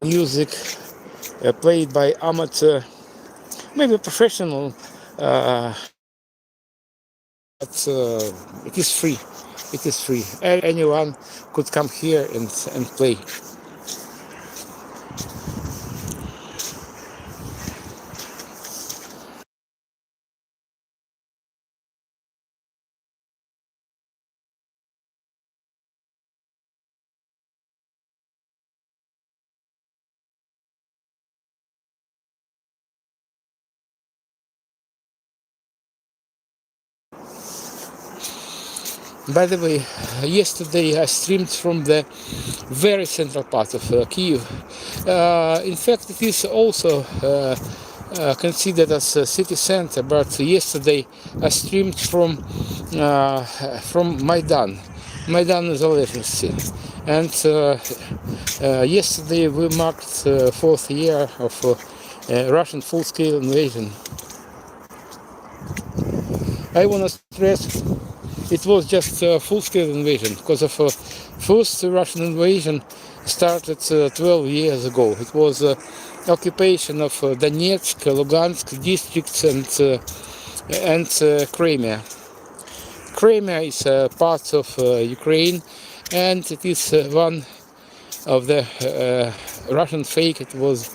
music played by amateur, maybe professional, but it is free. Anyone could come here and play. By the way, yesterday I streamed from the very central part of Kyiv. In fact, it is also considered as a city center, but yesterday I streamed from Maidan Nезалежності, and yesterday we marked the 4th year of Russian full-scale invasion. I want to stress it was just a full-scale invasion, because of first Russian invasion started 12 years ago. It was occupation of Donetsk, Lugansk districts and Crimea. Crimea is part of Ukraine, and it is one of the Russian fake. It was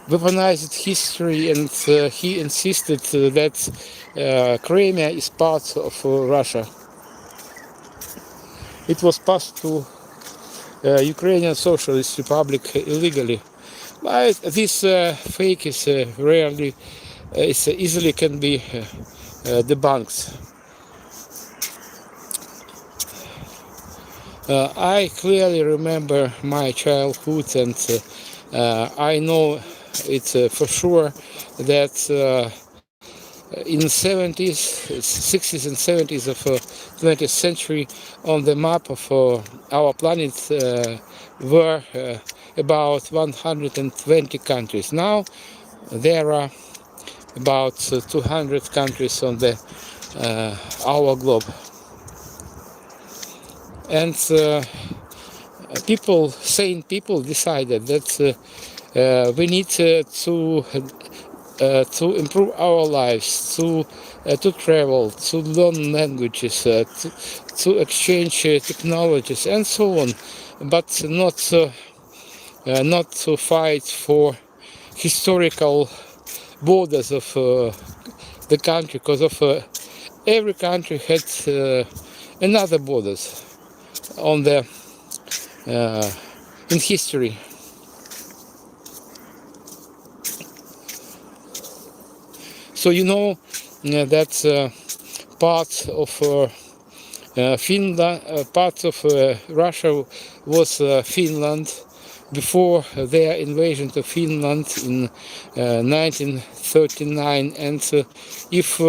weaponized history, and he insisted that Crimea is part of Russia. It was passed to Ukrainian Socialist Republic illegally. But this fake is rarely, is easily can be debunked. I clearly remember my childhood, and I know it for sure that in 70s, 60s and 70s of 20th century, on the map of our planet were about 120 countries. Now there are about 200 countries on the our globe, and sane people decided that we need to improve our lives, to travel, to learn languages, to exchange technologies, and so on, but not to fight for historical borders of the country, because of every country had another borders on the in history. So you know that part of Finland, part of Russia was Finland before their invasion to Finland in 1939, and if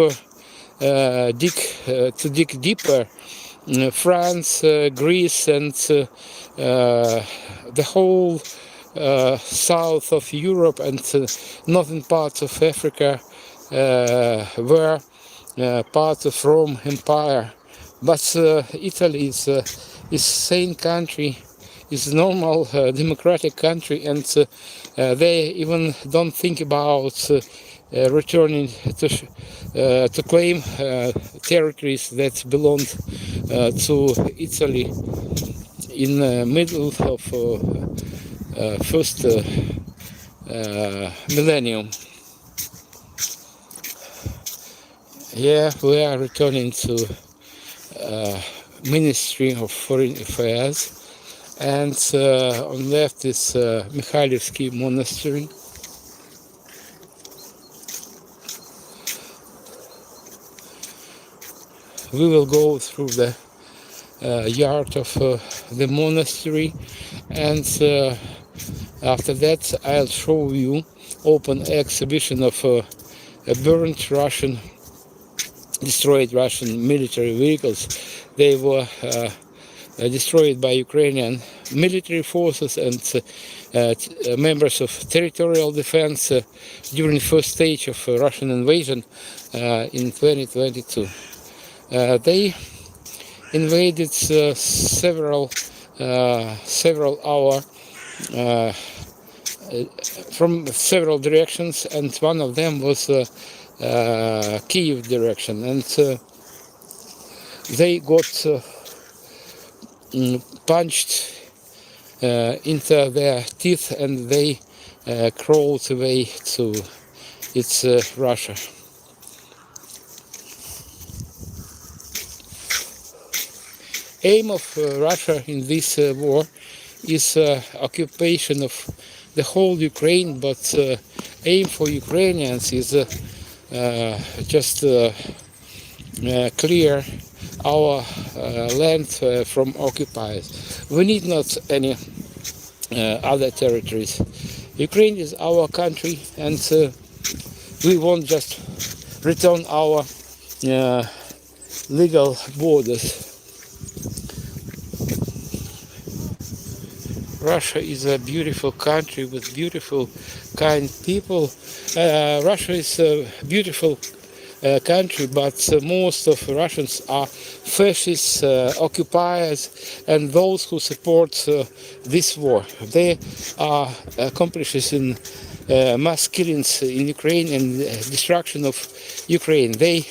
dig deeper, France, Greece, and the whole south of Europe and northern parts of Africa were part of Rome Empire. But Italy is sane country, is normal democratic country, and they even don't think about returning to claim territories that belonged to Italy in the middle of first millennium. Yeah, we are returning to Ministry of Foreign Affairs, and on left is Mikhailivsky Monastery. We will go through the yard of the monastery, and after that I'll show you open exhibition of burnt Russian, destroyed Russian military vehicles. They were destroyed by Ukrainian military forces and members of territorial defense during the first stage of Russian invasion in 2022. They invaded several hours from several directions, and one of them was Kyiv direction, and they got punched into their teeth, and they crawled away to its Russia. Aim of Russia in this war is occupation of the whole Ukraine, but aim for Ukrainians is just clear our land from occupiers. We need not any other territories. Ukraine is our country, and we won't just return our legal borders. Russia is a beautiful country with beautiful, kind people. Russia is a beautiful country, but most of Russians are fascist occupiers and those who support this war. They are accomplices in mass killings in Ukraine and destruction of Ukraine. They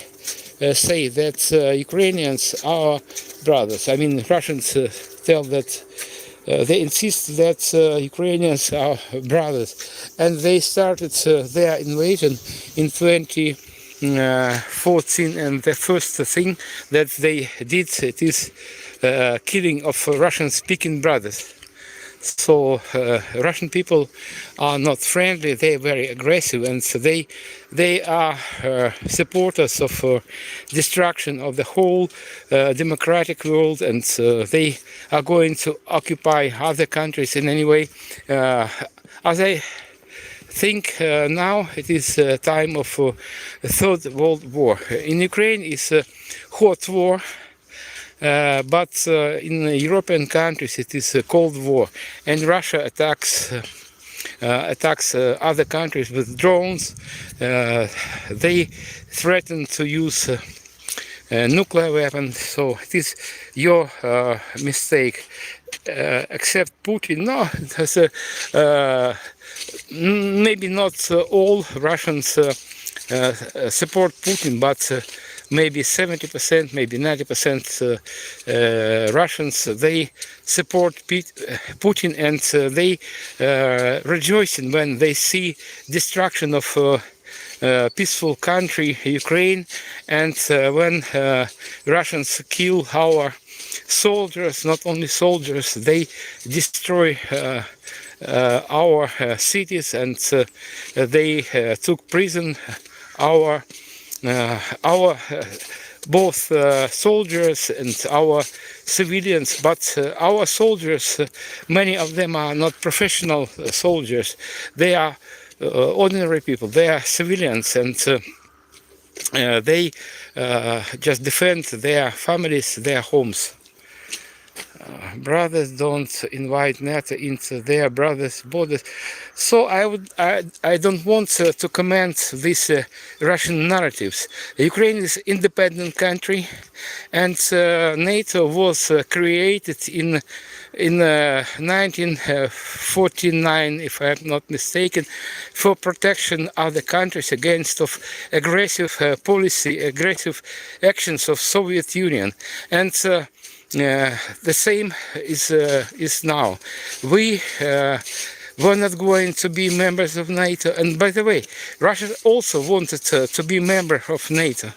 say that Ukrainians are brothers. I mean, Russians tell that they insist that Ukrainians are brothers, and they started their invasion in 2014, and the first thing that they did, it is killing of Russian-speaking brothers. So Russian people are not friendly; they are very aggressive, and so they are supporters of destruction of the whole democratic world, and they are going to occupy other countries in any way. As I think now, it is time of a third world war. In Ukraine, is a hot war. But in European countries it is a Cold War, and Russia attacks other countries with drones. They threaten to use nuclear weapons, so it is your mistake. Except Putin, no, it has maybe not all Russians support Putin, but maybe 70%, maybe 90% Russians, they support Putin, and they rejoicing when they see destruction of peaceful country, Ukraine, and when Russians kill our soldiers, not only soldiers, they destroy our cities, and they took prison our both soldiers and our civilians. But our soldiers, many of them are not professional soldiers. They are ordinary people. They are civilians, and they just defend their families, their homes. Brothers don't invite NATO into their brothers' borders. So I don't want to comment these Russian narratives. Ukraine is an independent country, and NATO was created in 1949, if I am not mistaken, for protection of the countries against of aggressive policy, aggressive actions of Soviet Union, and the same is now. We were not going to be members of NATO, and by the way, Russia also wanted to be member of NATO.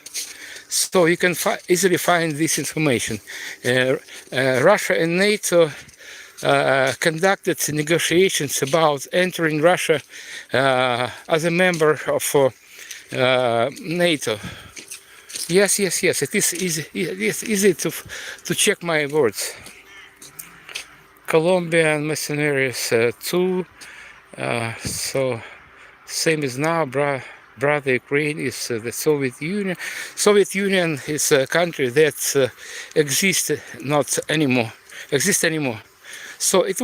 So you can easily find this information. Russia and NATO conducted negotiations about entering Russia as a member of NATO. Yes. It is easy. It's easy to check my words. Colombian mercenaries too. So same as now, brother. Ukraine is the Soviet Union. Soviet Union is a country that exists anymore. So it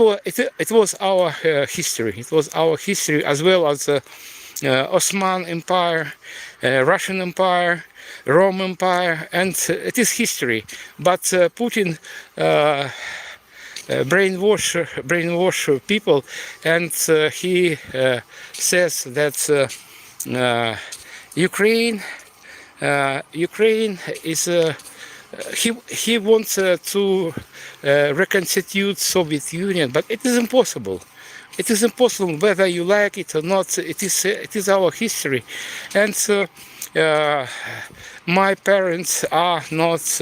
was our history. It was our history, as well as Ottoman Empire, Russian Empire, Rome Empire, and it is history. But Putin brainwash people, and he says that Ukraine is he wants to reconstitute Soviet Union, but it is impossible. It is impossible, whether you like it or not. It is our history, and my parents are not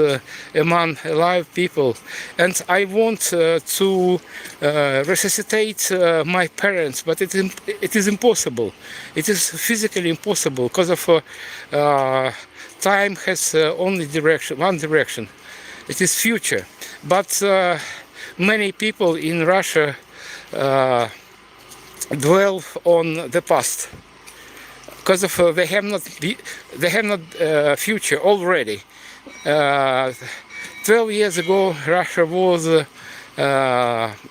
among alive people, and I want to resuscitate my parents, but it is impossible. It is physically impossible, because of time has only one direction. It is future. But many people in Russia dwell on the past, because of they have not future already. 12 years ago, Russia was a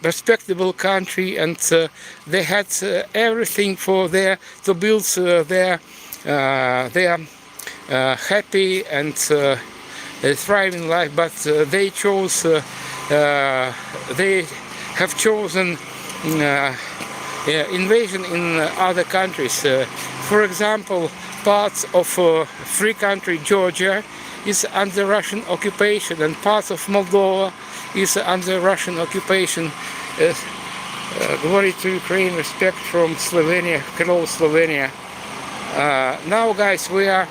respectable country, and they had everything to build their happy and thriving life. But they have chosen invasion in other countries. For example, parts of free country Georgia is under Russian occupation, and parts of Moldova is under Russian occupation. Glory to Ukraine, respect from Slovenia, hello Slovenia. Now guys, we are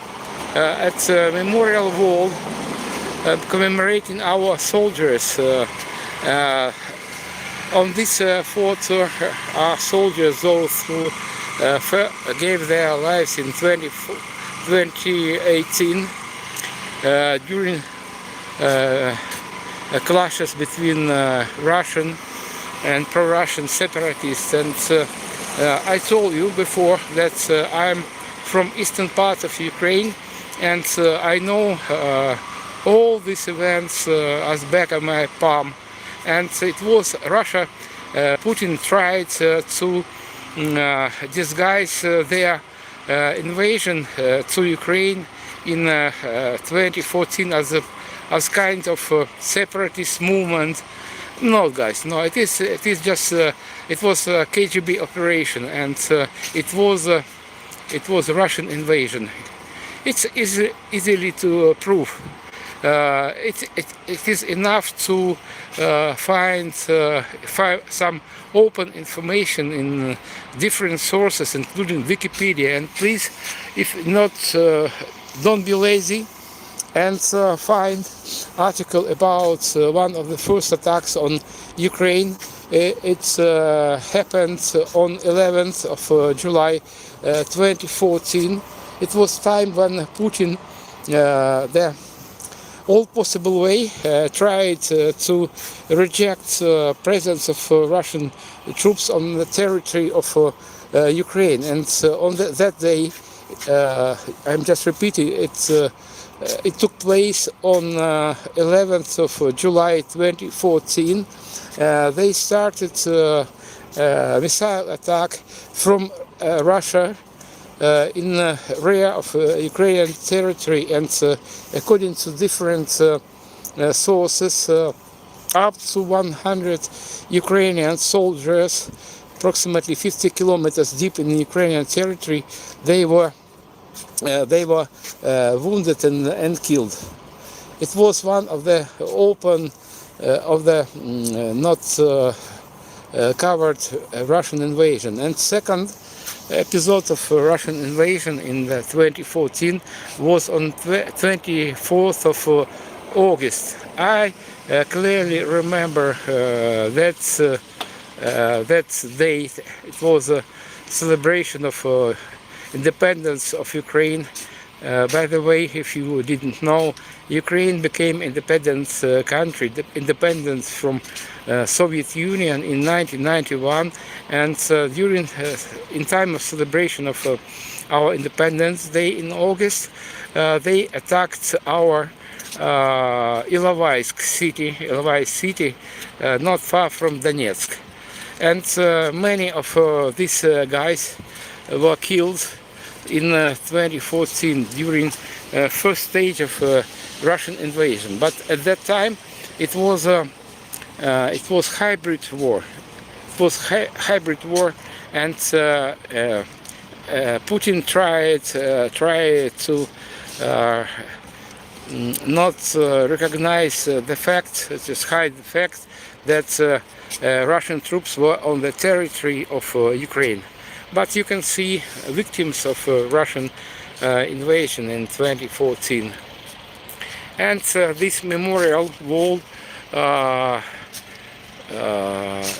at the memorial wall commemorating our soldiers. On this photo are soldiers, those who gave their lives in 2018 during clashes between Russian and pro-Russian separatists. And I told you before that I'm from eastern part of Ukraine, and I know all these events as back of my palm. And it was Russia, Putin tried to disguise their invasion to Ukraine in 2014 as kind of separatist movement. No, guys, no. It is just it was a KGB operation, and it was a Russian invasion. It's easily to prove. It is enough to find some open information in different sources, including Wikipedia. And please, if not, don't be lazy and find article about one of the first attacks on Ukraine. It happened on 11th of July 2014. It was time when Putin, the all possible way, tried to reject presence of Russian troops on the territory of Ukraine. And on that day, I'm just repeating, it took place on 11th of July 2014. They started missile attack from Russia in the rear of Ukrainian territory, and according to different sources, up to 100 Ukrainian soldiers, approximately 50 kilometers deep in Ukrainian territory, they were wounded and killed. It was one of the open, of the not covered Russian invasion. And second episode of Russian invasion in 2014 was on 24th of August. I clearly remember that date. It was a celebration of independence of Ukraine. By the way, if you didn't know, Ukraine became independent country, independent from Soviet Union in 1991, and during in time of celebration of our Independence Day in August, they attacked our Ilovaisk city, not far from Donetsk, and many of these guys were killed in 2014 during first stage of Russian invasion. But at that time it was hybrid war. It was hybrid war, and Putin tried to not recognize the fact, just hide the fact that Russian troops were on the territory of Ukraine. But you can see victims of Russian invasion in 2014. And this memorial wall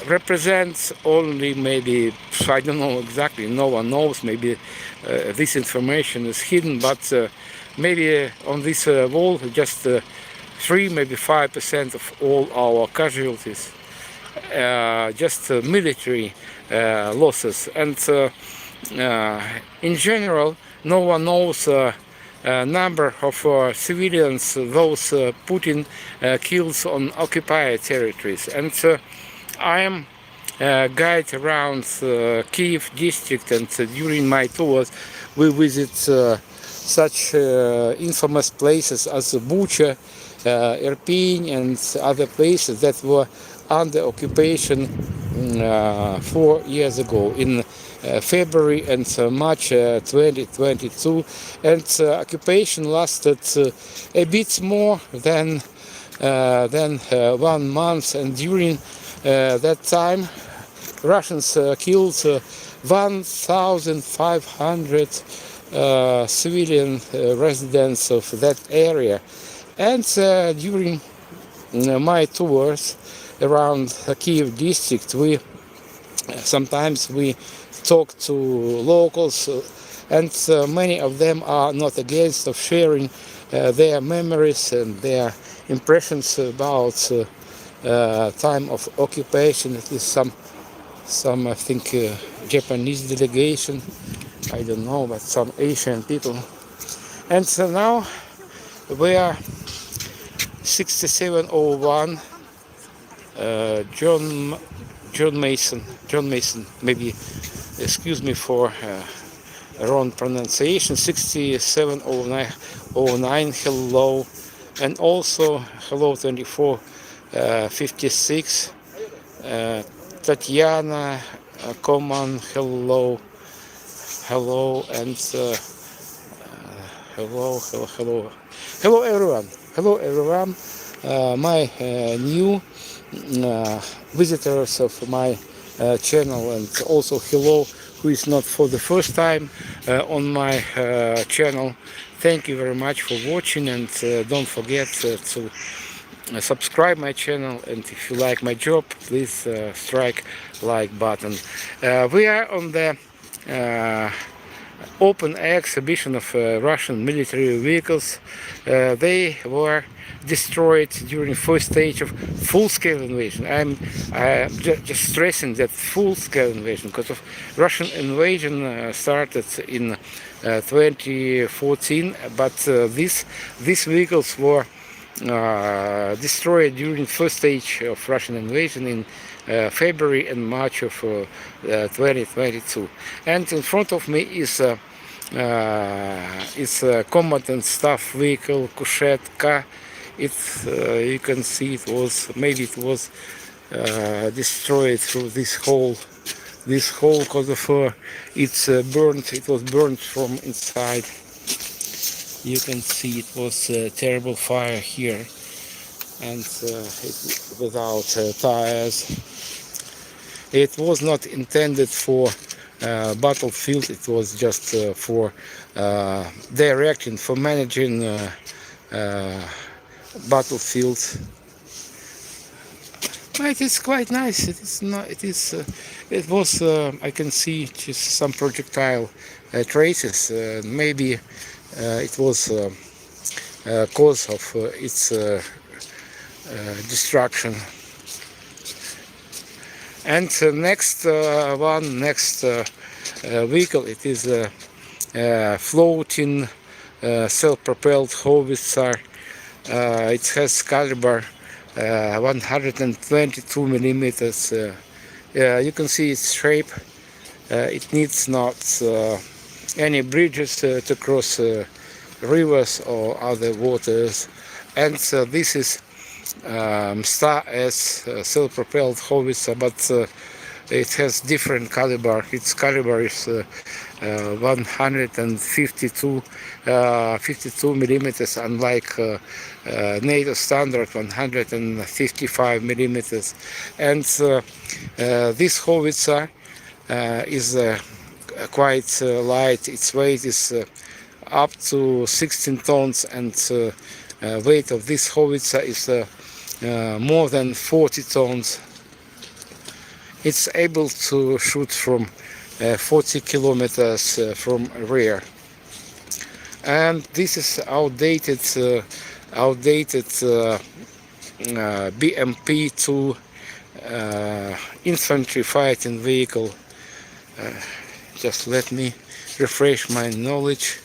represents only, maybe, I don't know exactly, no one knows, maybe this information is hidden, but maybe on this wall just 3, maybe 5% of all our casualties, just military losses. And in general, no one knows number of civilians those Putin kills on occupied territories. And I am guide around Kyiv district, and during my tours we visit such infamous places as Bucha, Irpin, and other places that were under occupation 4 years ago, in February and March 2022, and occupation lasted a bit more than than 1 month, and during that time Russians killed 1,500 civilian residents of that area. And during my tours around Kyiv district, sometimes we talk to locals, and many of them are not against of sharing their memories and their impressions about time of occupation. It is some I think Japanese delegation, I don't know, but some Asian people. And so now we are 6701 John Mason, maybe excuse me for wrong pronunciation. 6709 hello, and also hello 2456 Tatiana, common hello, and hello everyone, my new visitors of my channel, and also hello who is not for the first time on my channel. Thank you very much for watching, and don't forget to subscribe my channel, and if you like my job, please strike like button. We are on the open air exhibition of Russian military vehicles. They were destroyed during first stage of full-scale invasion. I'm just stressing that full-scale invasion, because of Russian invasion started in 2014, but these vehicles were destroyed during first stage of Russian invasion in February and March of 2022. And in front of me is a combatant staff vehicle, Kushetka. You can see it was destroyed through this hole because of it was burnt from inside. You can see it was a terrible fire here, and without tires. It was not intended for battlefield. It was just for directing, for managing battlefields. It is quite nice. It is not. It is. It was. I can see just some projectile traces. Maybe it was cause of its destruction. And next vehicle, it is a floating self-propelled howitzer. It has caliber 122 millimeters. You can see its shape. It needs not any bridges to cross rivers or other waters. And this is Star S self-propelled howitzer, but it has different caliber. Its caliber is 152 millimeters, unlike NATO standard 155 millimeters. And this howitzer is quite light. Its weight is up to 16 tons, and weight of this howitzer is more than 40 tons. It's able to shoot from 40 kilometers from rear. And this is outdated BMP-2 infantry fighting vehicle. Just let me refresh my knowledge.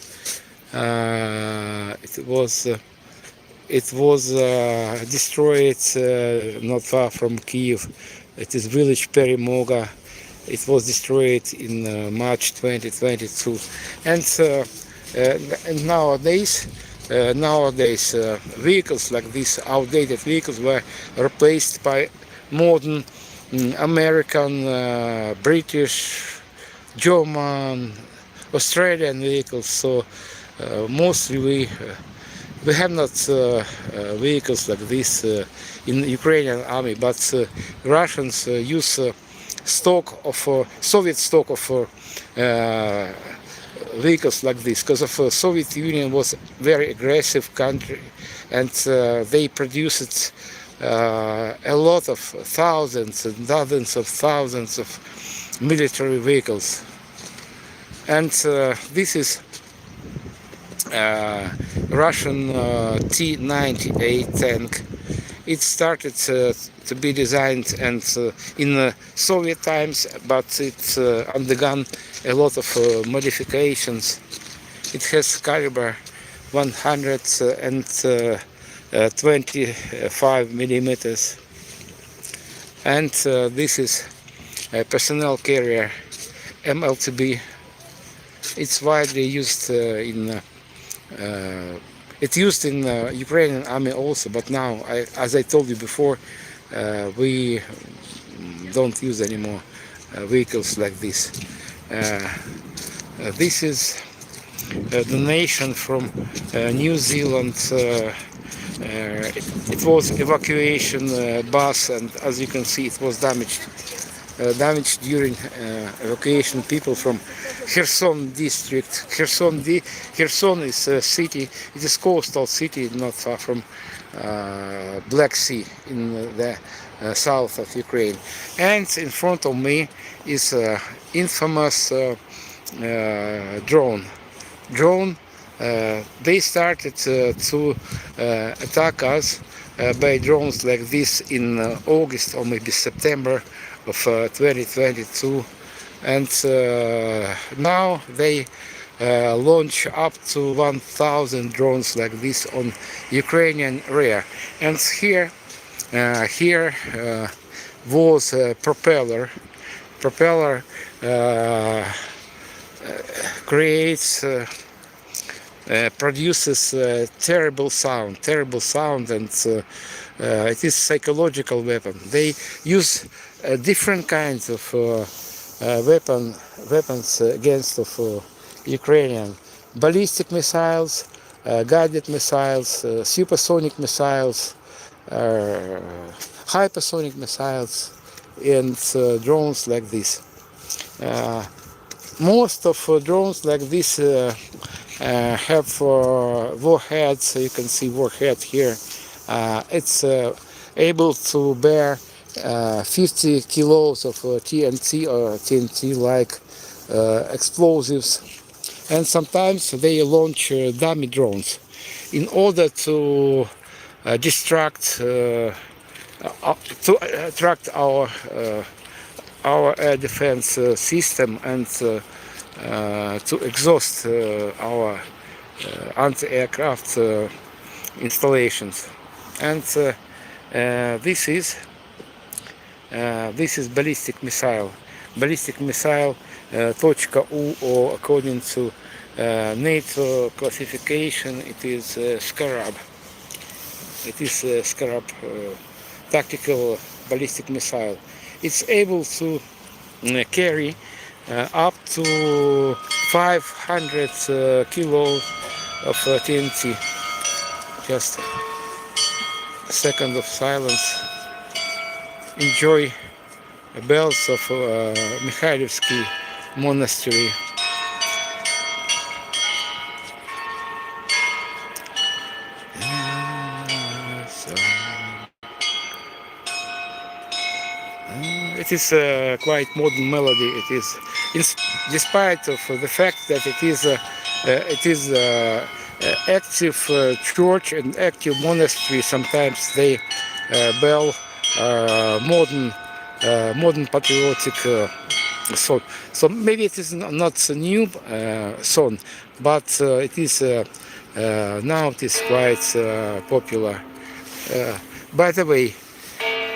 It was destroyed not far from Kyiv. It is village Perimoga. It was destroyed in March 2022. And nowadays vehicles like these outdated vehicles were replaced by modern American, British, German, Australian vehicles. So mostly We have not vehicles like this in Ukrainian army, but Russians use Soviet stock of vehicles like this, because of Soviet Union was very aggressive country, and they produced a lot of thousands and dozens of thousands of military vehicles. And this is Russian T-98 tank. It started to be designed and in Soviet times, but it undergone a lot of modifications. It has caliber 125 millimeters, and this is a personnel carrier MLTB. It's widely used it's used in Ukrainian army also, but now, as I told you before, we don't use anymore vehicles like this. This is a donation from New Zealand. It was evacuation bus, and as you can see, it was damaged during evacuation. People from Kherson district. Kherson is a city. It is a coastal city, not far from Black Sea in the south of Ukraine. And in front of me is infamous drone. They started to attack us by drones like this in August or maybe September of 2022, and now they launch up to 1,000 drones like this on Ukrainian area. And here was a propeller. Creates produces terrible sound, and it is psychological weapon. They use different kinds of weapons against Ukrainian: ballistic missiles, guided missiles, supersonic missiles, hypersonic missiles, and drones like this. Most of drones like this have warheads. You can see warhead here. It's able to bear 50 kilos of TNT or TNT-like explosives, and sometimes they launch dummy drones in order to attract our air defense system and to exhaust our anti-aircraft installations. And this is ballistic missile. Ballistic missile .U, or according to NATO classification, it is Scarab. It is Scarab tactical ballistic missile. It's able to carry up to 500 kilos of TNT. Just a second of silence. Enjoy the bells of Mikhailivsky monastery. It is a quite modern melody. It is, despite of the fact that it is active church and active monastery. Sometimes they bell modern patriotic song. So maybe it is not a new song, but it is now it is quite popular. By the way,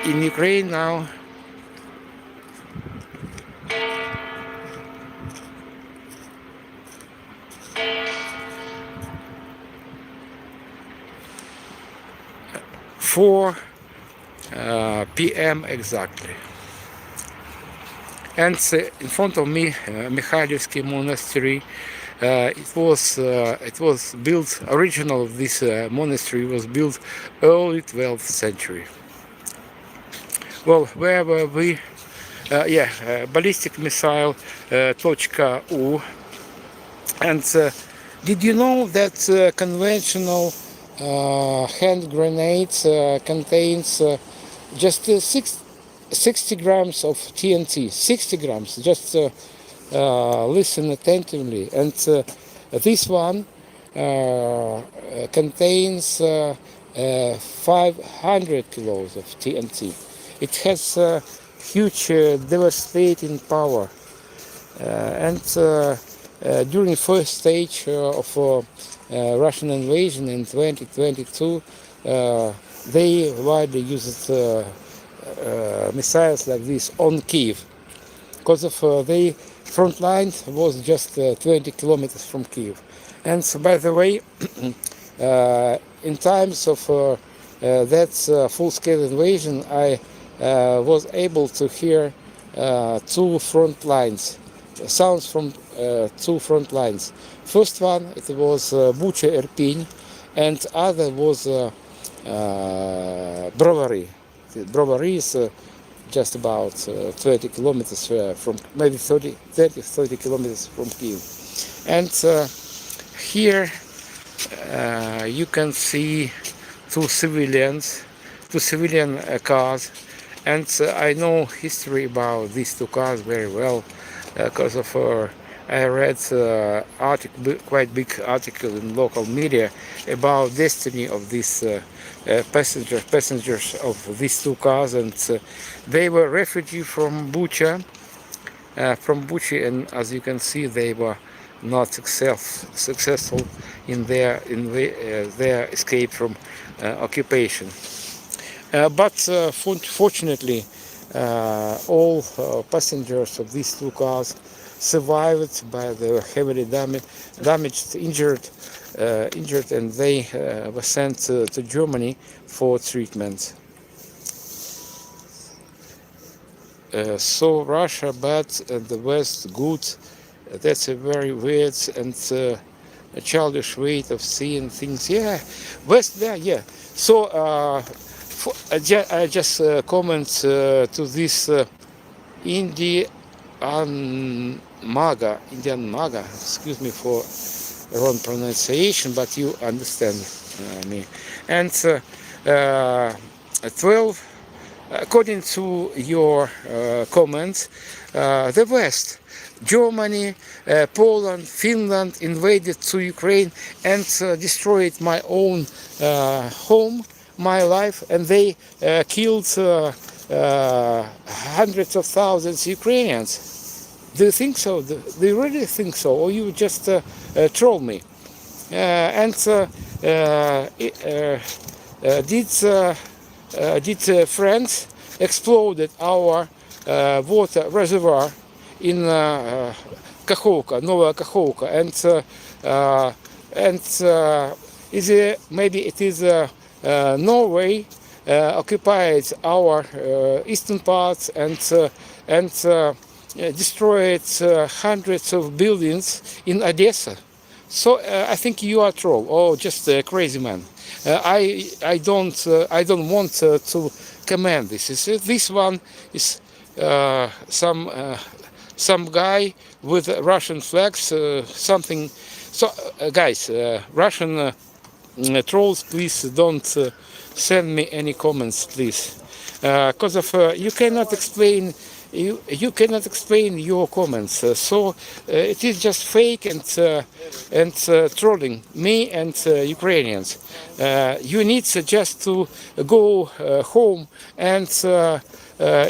in Ukraine now, four p.m. exactly, and in front of me, Mikhailivsky monastery, It was built. Original of this monastery was built early 12th century. Well, where were we? Ballistic missile точка U. And did you know that conventional hand grenades contains just 60 grams of TNT? 60 grams. Just listen attentively. And this one contains 500 kilos of TNT. It has huge devastating power. And during first stage of Russian invasion in 2022, they widely used missiles like this on Kyiv, because of the front line was just 20 kilometers from Kyiv. And by the way, in times of that full-scale invasion, I was able to hear two front lines, sounds from two front lines. First one, it was Bucha Irpin, and other was Brovary. Brovary is just about 30 kilometers from, maybe 30 kilometers from Kyiv. And here you can see two civilian cars. And I know history about these two cars very well, because of I read quite big article in local media about destiny of these passengers of these two cars, and they were refugees from Bucha, and as you can see, they were not successful in their escape from occupation. But fortunately, all passengers of these two cars survived by the heavily damaged, injured, and they were sent to Germany for treatment. So Russia bad and the West good. That's a very weird and a childish way of seeing things. Yeah, West there, yeah. So I just comment to this Indian Maga, excuse me for wrong pronunciation, but you understand me. And 12, according to your comments, the West, Germany, Poland, Finland invaded to Ukraine and destroyed my own home, my life, and they killed hundreds of thousands of Ukrainians. Do you think so? Do you really think so? Or you just troll me? Did France exploded our water reservoir in Kakhovka, Novaya Kakhovka, and is it, maybe it is Norway occupied our eastern parts and destroyed hundreds of buildings in Odessa. So I think you are a troll or just a crazy man. I don't want to comment this. This one is some guy with Russian flags, something. So guys, Russian trolls, please don't send me any comments, please, because of you cannot explain. You cannot explain your comments, so it is just fake and trolling me and Ukrainians. You need just to go home and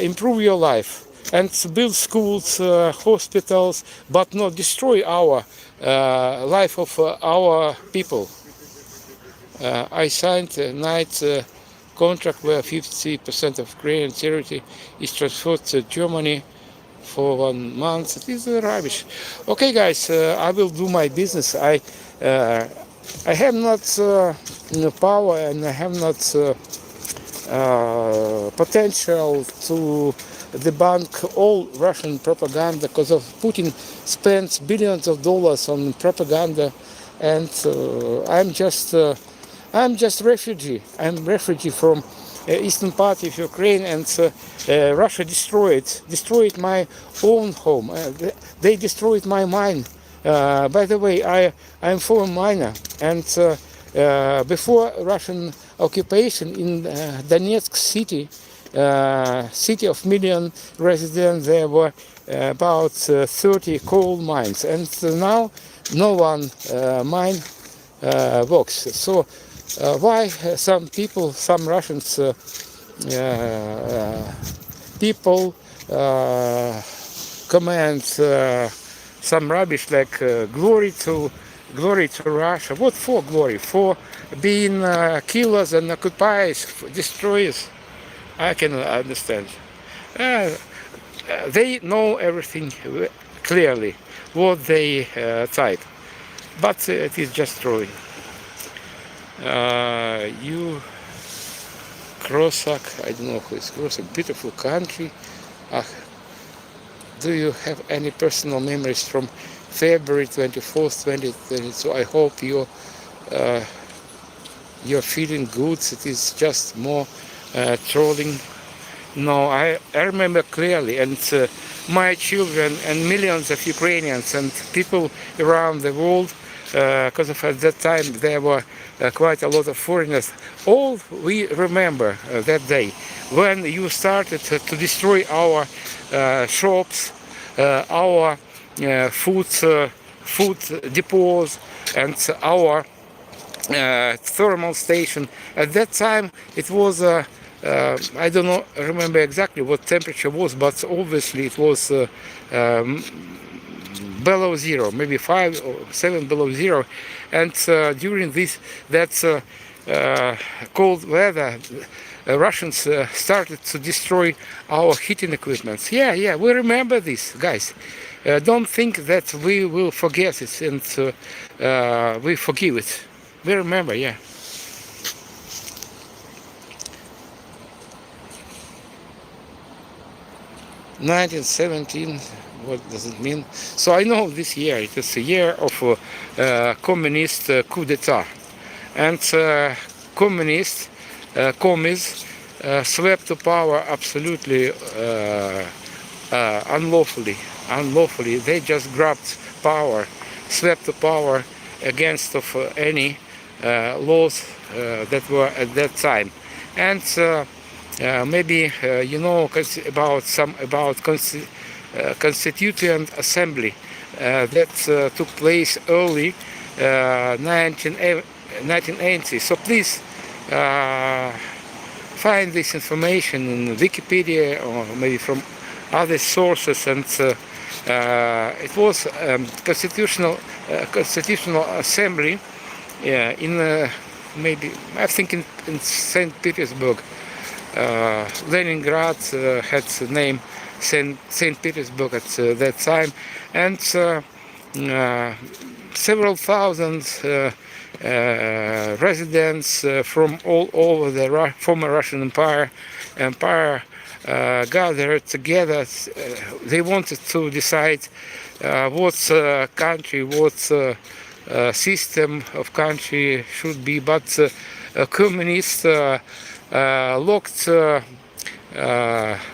improve your life and build schools, hospitals, but not destroy our life of our people. I signed a night contract where 50% of Ukrainian territory is transferred to Germany for 1 month. It is rubbish. Okay, guys, I will do my business. I have not power, and I have not potential to debunk all Russian propaganda, because of Putin spends billions of dollars on propaganda, and I'm just refugee. I'm refugee from eastern part of Ukraine, and Russia destroyed my own home. They destroyed my mine. By the way, I'm former miner, and before Russian occupation in Donetsk city, city of million residents, there were about 30 coal mines, and now no one mine works. So why some people, some Russians people comment some rubbish like glory to Russia? What for glory? For being killers and occupiers, destroyers? I cannot understand. They know everything clearly, what they type, but it is just trolling. You Crossack, I don't know who is Crossack, beautiful country. Do you have any personal memories from February 24th, 2022? I hope you're feeling good. It is just more trolling. No, I remember clearly, and my children and millions of Ukrainians and people around the world, because at that time there were quite a lot of foreigners, all we remember that day when you started to destroy our shops, our food depots, and our thermal station. At that time it was I don't know, remember exactly what temperature was, but obviously it was below zero, maybe 5 or 7 below zero. And during that cold weather, Russians started to destroy our heating equipment. Yeah, we remember this, guys. Don't think that we will forget it and we forgive it. We remember, yeah. 1917, what does it mean? So I know this year, it is a year of communist coup d'etat. And communists swept to power absolutely unlawfully. They just grabbed power, swept to power against of any laws that were at that time. And maybe you know about Constituent Assembly that took place early 1980. So please find this information in Wikipedia or maybe from other sources. And it was Constitutional Assembly in maybe I think in St. Petersburg. Leningrad had the name St. Petersburg at that time, and several thousand residents from all over the former Russian Empire gathered together. They wanted to decide what country, what system of country should be, but communist locked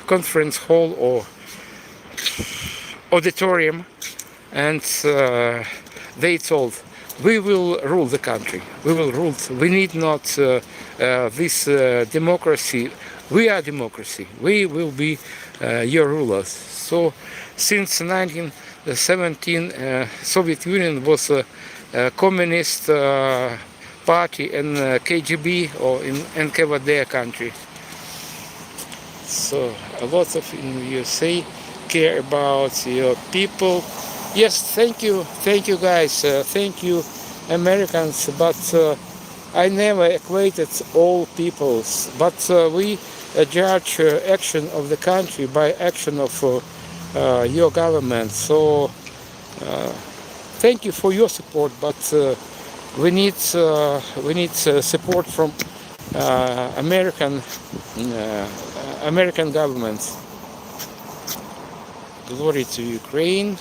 conference hall or auditorium, and they told, we will rule the country, we need not this democracy, we are democracy, we will be your rulers. So since 1917 Soviet Union was a communist party in KGB or in NKVD country. So a lot of in USA care about your people. Yes, thank you guys, thank you Americans, but I never equated all peoples, but we judge action of the country by action of your government. So thank you for your support, but we need support from American government. Glory to Ukraine,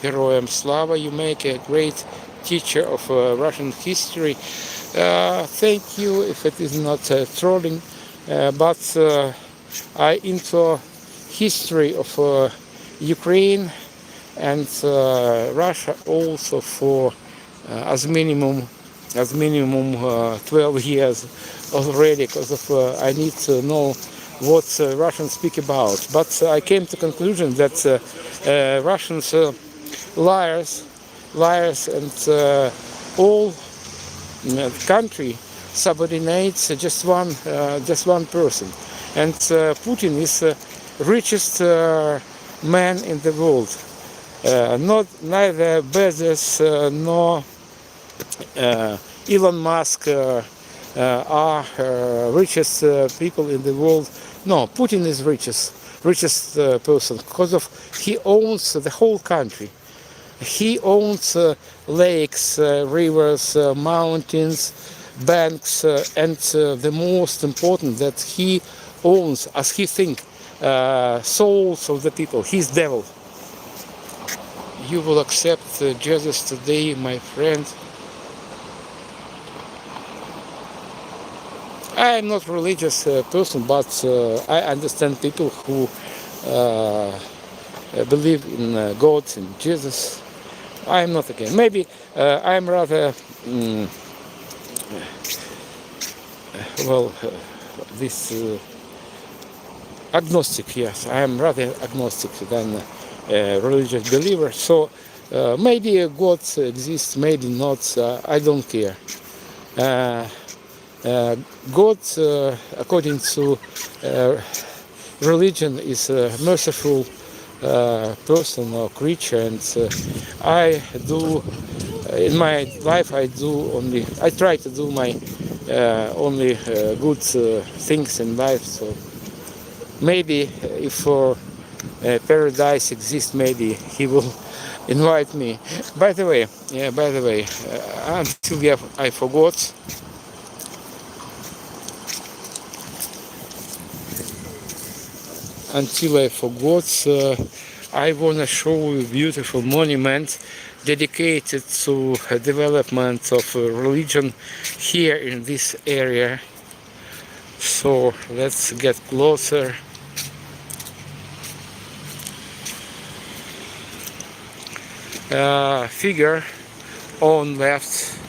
Heroyam Slava. You make a great teacher of Russian history. Thank you if it is not trolling, but I into history of Ukraine and Russia also for as minimum 12 years already, because of I need to know what Russians speak about. But I came to conclusion that Russians liars, and all country subordinates just one person, and Putin is richest man in the world. Neither Bezos nor Elon Musk are richest people in the world. No, Putin is richest person, because of he owns the whole country. He owns lakes, rivers, mountains, banks, and the most important that he owns, as he think, souls of the people. He's devil. You will accept Jesus today, my friend. I am not a religious person, but I understand people who believe in God, in Jesus. I am not again. Maybe I am rather, this agnostic, yes. I am rather agnostic than a religious believer. So maybe God exists, maybe not. I don't care. God, according to religion, is a merciful person or creature, and I do in my life I try to do my only good things in life. So maybe if paradise exists, maybe he will invite me. By the way, until I forgot. I want to show you a beautiful monument dedicated to development of religion here in this area. So let's get closer. Figure on left,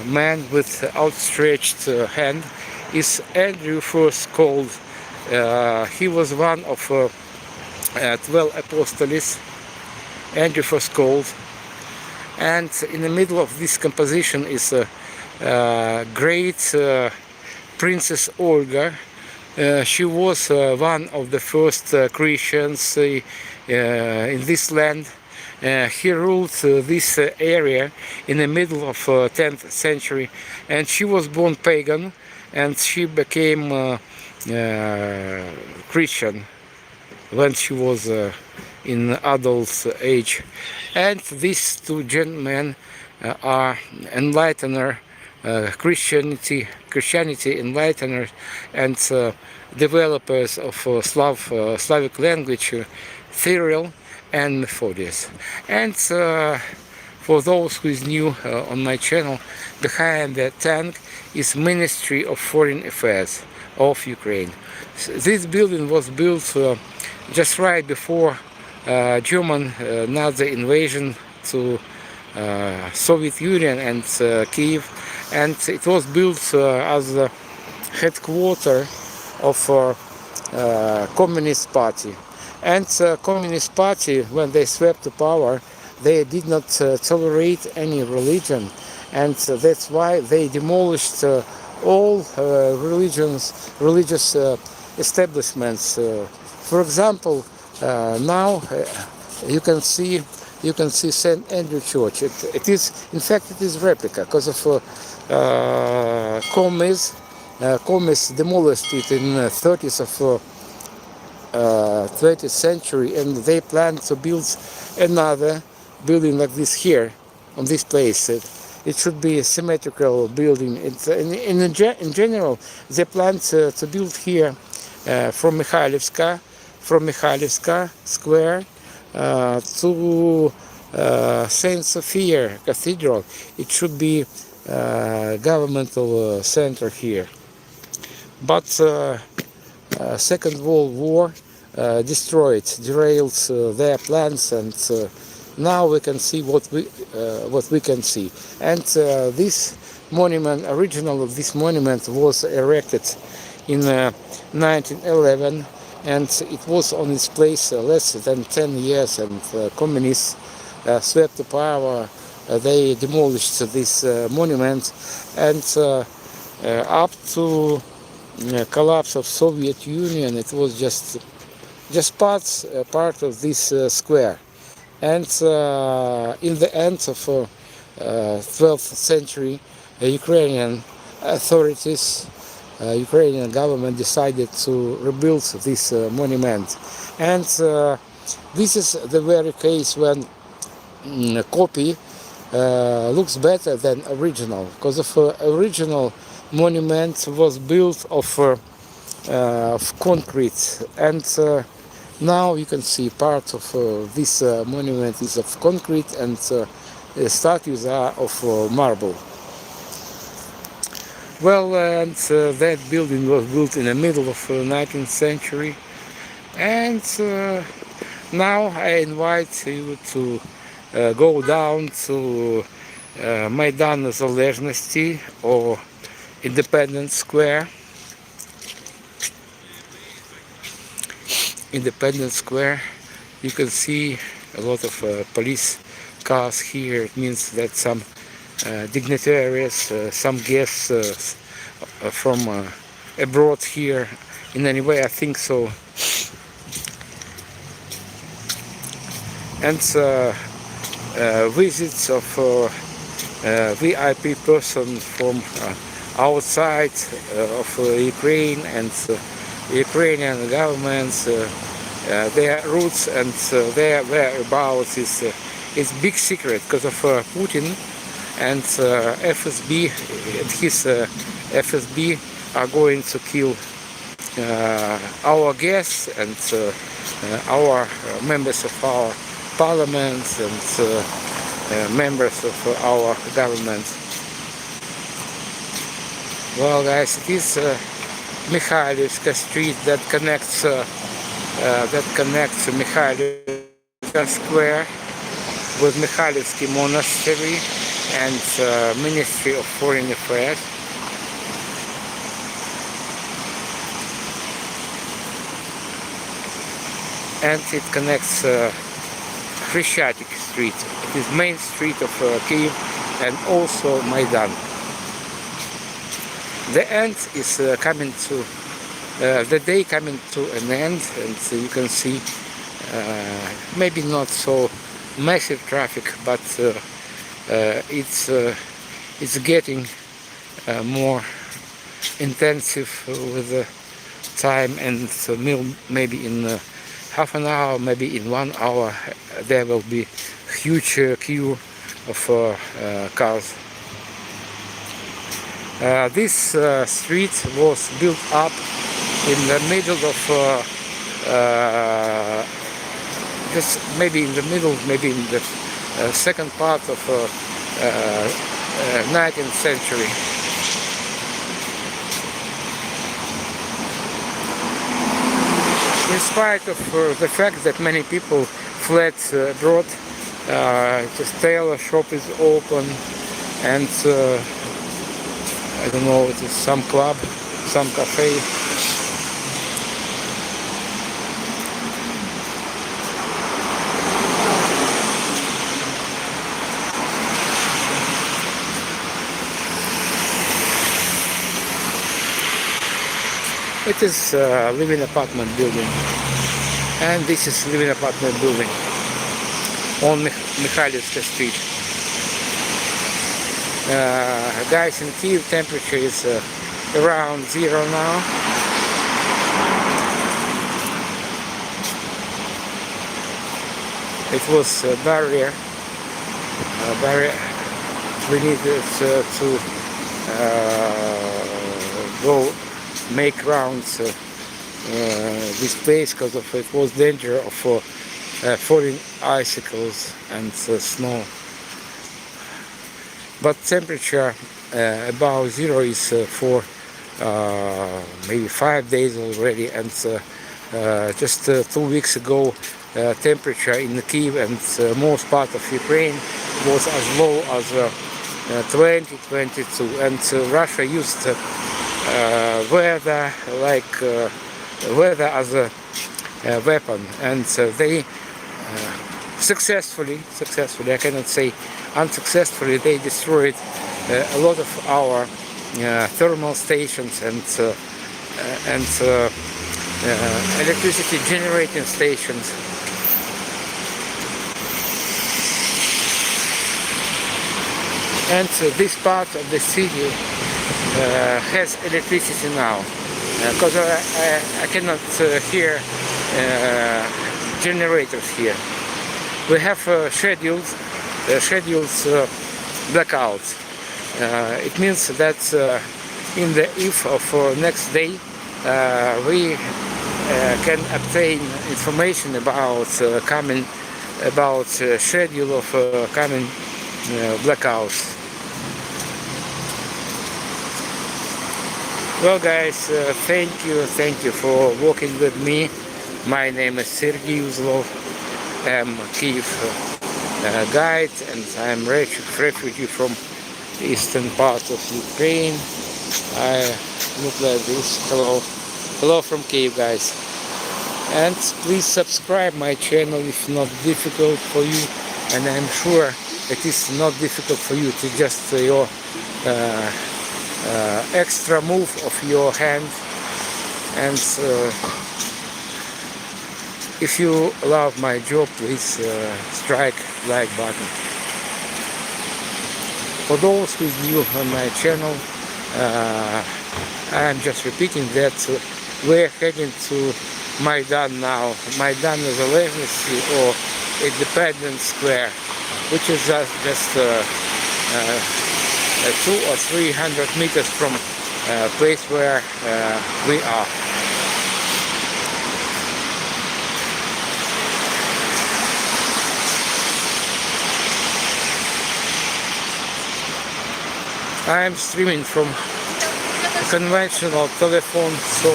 man with outstretched hand, is Andrew first called. He was one of 12 apostles, Andrew first called, and in the middle of this composition is great Princess Olga. She was one of the first Christians in this land. He ruled this area in the middle of 10th century, and she was born pagan, and she became Christian when she was in adult age. And these two gentlemen are enlightener, Christianity enlighteners, and developers of Slavic language, Cyril and Methodius. And for those who is new on my channel, behind the tank is Ministry of Foreign Affairs of Ukraine. This building was built just right before German Nazi invasion to Soviet Union and Kyiv, and it was built as the headquarters of Communist Party. And Communist Party, when they swept the power, they did not tolerate any religion, and that's why they demolished all religious establishments. For example, now you can see St. Andrew Church. It is replica because of communists demolished it in 30s of 20th century, and they plan to build another building like this here on this place. it should be a symmetrical building. In general, they plan to build here from Mikhailivska Square to Saint Sophia Cathedral. It should be governmental center here. But Second World War derailed their plans, and now we can see what we can see. And this monument, original of this monument, was erected in 1911, and it was on its place less than 10 years, and communists swept the power. They demolished this monument, and up to collapse of Soviet Union, it was just part of this square. And in the end of 12th century, Ukrainian authorities, Ukrainian government decided to rebuild this monument. And this is the very case when copy looks better than original, because of original monument was built of concrete, and now you can see part of this monument is of concrete, and the statues are of marble. Well, and that building was built in the middle of 19th century, and now I invite you to go down to Maidan Залежності or Independence Square. Independence Square, you can see a lot of police cars here. It means that some dignitaries, some guests from abroad here. In any way, I think so. And visits of VIP person from outside of Ukraine, and Ukrainian governments, their roots and their whereabouts is big secret because of Putin and FSB. His FSB are going to kill our guests and our members of our parliament and members of our government. Well, guys, it is Mikhailivska Street that connects Mikhailivska Square with Mikhailivsky Monastery and Ministry of Foreign Affairs. And it connects Khreshchatyk Street. It is main street of Kyiv, and also Maidan. The end is coming to the day coming to an end, and you can see maybe not so massive traffic, but it's getting more intensive with the time, and maybe in half an hour, maybe in 1 hour, there will be huge queue of cars. This street was built up in the middle of maybe in the second part of 19th century. In spite of the fact that many people fled abroad, the tailor shop is open, and I don't know, it is some club, some cafe. It is a living apartment building, and this is living apartment building on Mikhailivska Street. Guys, in Kyiv temperature is around 0 now. It was a barrier we needed to go make rounds this place because of it was danger of falling icicles and snow. But temperature above zero is for maybe 5 days already, and just 2 weeks ago temperature in Kyiv and most part of Ukraine was as low as 20, 22, and Russia used weather like weather as a weapon, and they successfully, I cannot say unsuccessfully, they destroyed a lot of our thermal stations and electricity generating stations. And this part of the city has electricity now, because I cannot hear generators here. We have scheduled blackouts. It means that in the eve of next day we can obtain information about schedule of coming blackouts. Well, guys, thank you for walking with me. My name is Sergey Uzlov. I'm a Kyiv guide, and I'm a refugee from eastern part of Ukraine. I look like this. Hello from Kyiv, guys. And please subscribe my channel if not difficult for you, and I'm sure it is not difficult for you to just your extra move of your hand. And if you love my job, please strike like button. For those who is new on my channel, I'm just repeating that we're heading to Maidan now. Maidan is a legacy or a Maidan Square, which is just 200 or 300 meters from place where we are. I am streaming from conventional telephone, so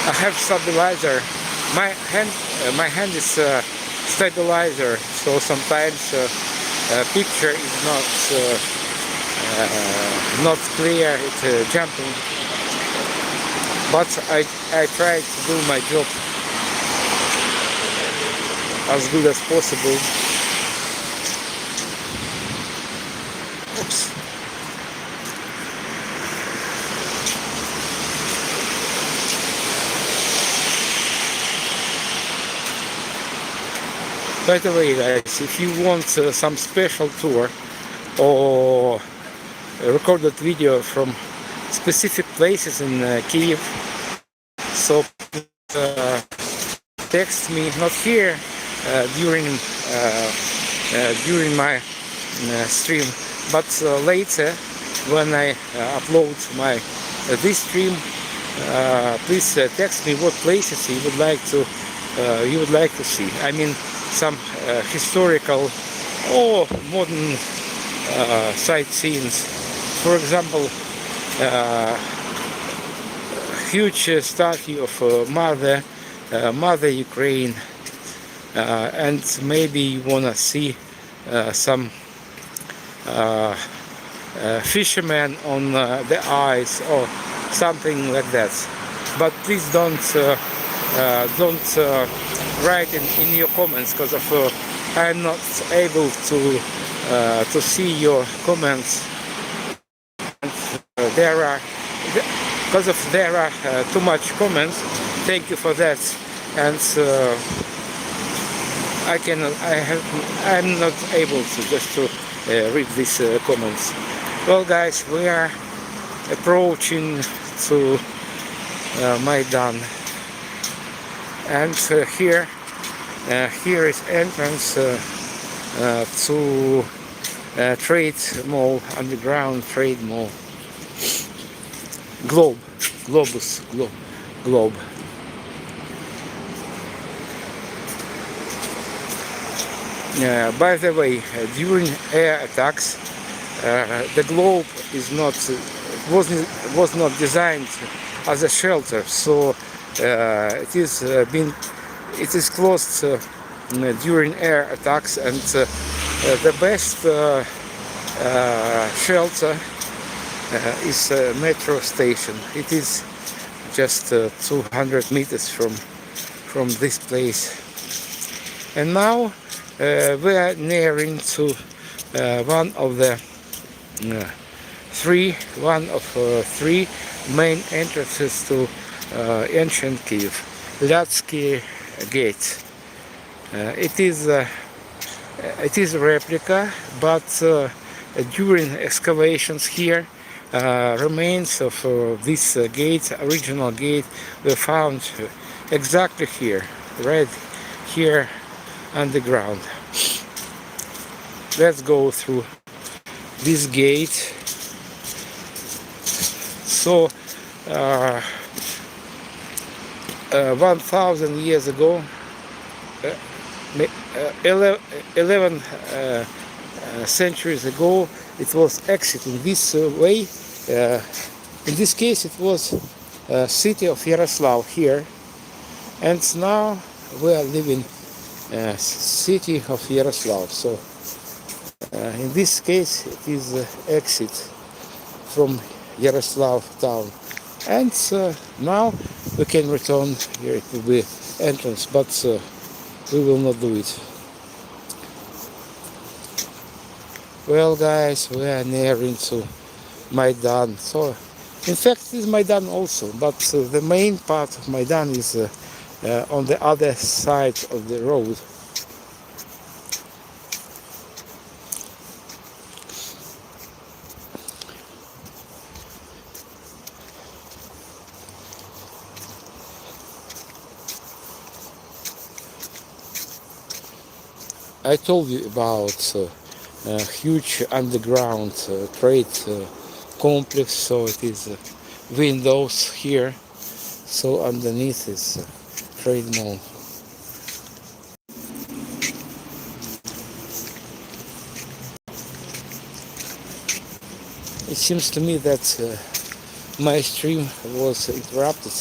I have stabilizer. My hand is stabilizer, so sometimes picture is not clear. It's jumping, but I try to do my job as good as possible. Oops. By the way, guys, if you want some special tour or a recorded video from specific places in Kyiv, so text me, not here during my stream, but later when I upload my this stream. Please text me what places you would like to see. I mean, some historical or modern sightseeings. For example, huge statue of Mother Ukraine, and maybe you wanna see some fishermen on the ice or something like that. But please don't write in your comments, because of I'm not able to see your comments. And, there are too much comments. Thank you for that. And I'm not able to just to read these comments. Well, guys, we are approaching to Maidan, and here is entrance to trade mall, underground trade mall. Globe, globus, globe. By the way, during air attacks, the globe was not designed as a shelter, so it is closed during air attacks, and the best shelter is a metro station. It is just 200 meters from this place. And now we are nearing to one of three main entrances to ancient Kyiv, Lyatsky Gate. It is a replica, but during excavations here, remains of this original gate, were found exactly here, right here underground. Let's go through this gate. So 1,000 years ago, 11 centuries ago, it was exiting this way. In this case, it was city of Yaroslav here, and now we are living city of Yaroslav. So in this case, it is exit from Yaroslav town, and now we can return here. It will be entrance, but we will not do it. Well, guys, we are nearing to Maidan. So in fact, it is Maidan also, but the main part of Maidan is on the other side of the road. I told you about a huge underground trade complex, so it is windows here, so underneath is trade mall. It seems to me that my stream was interrupted.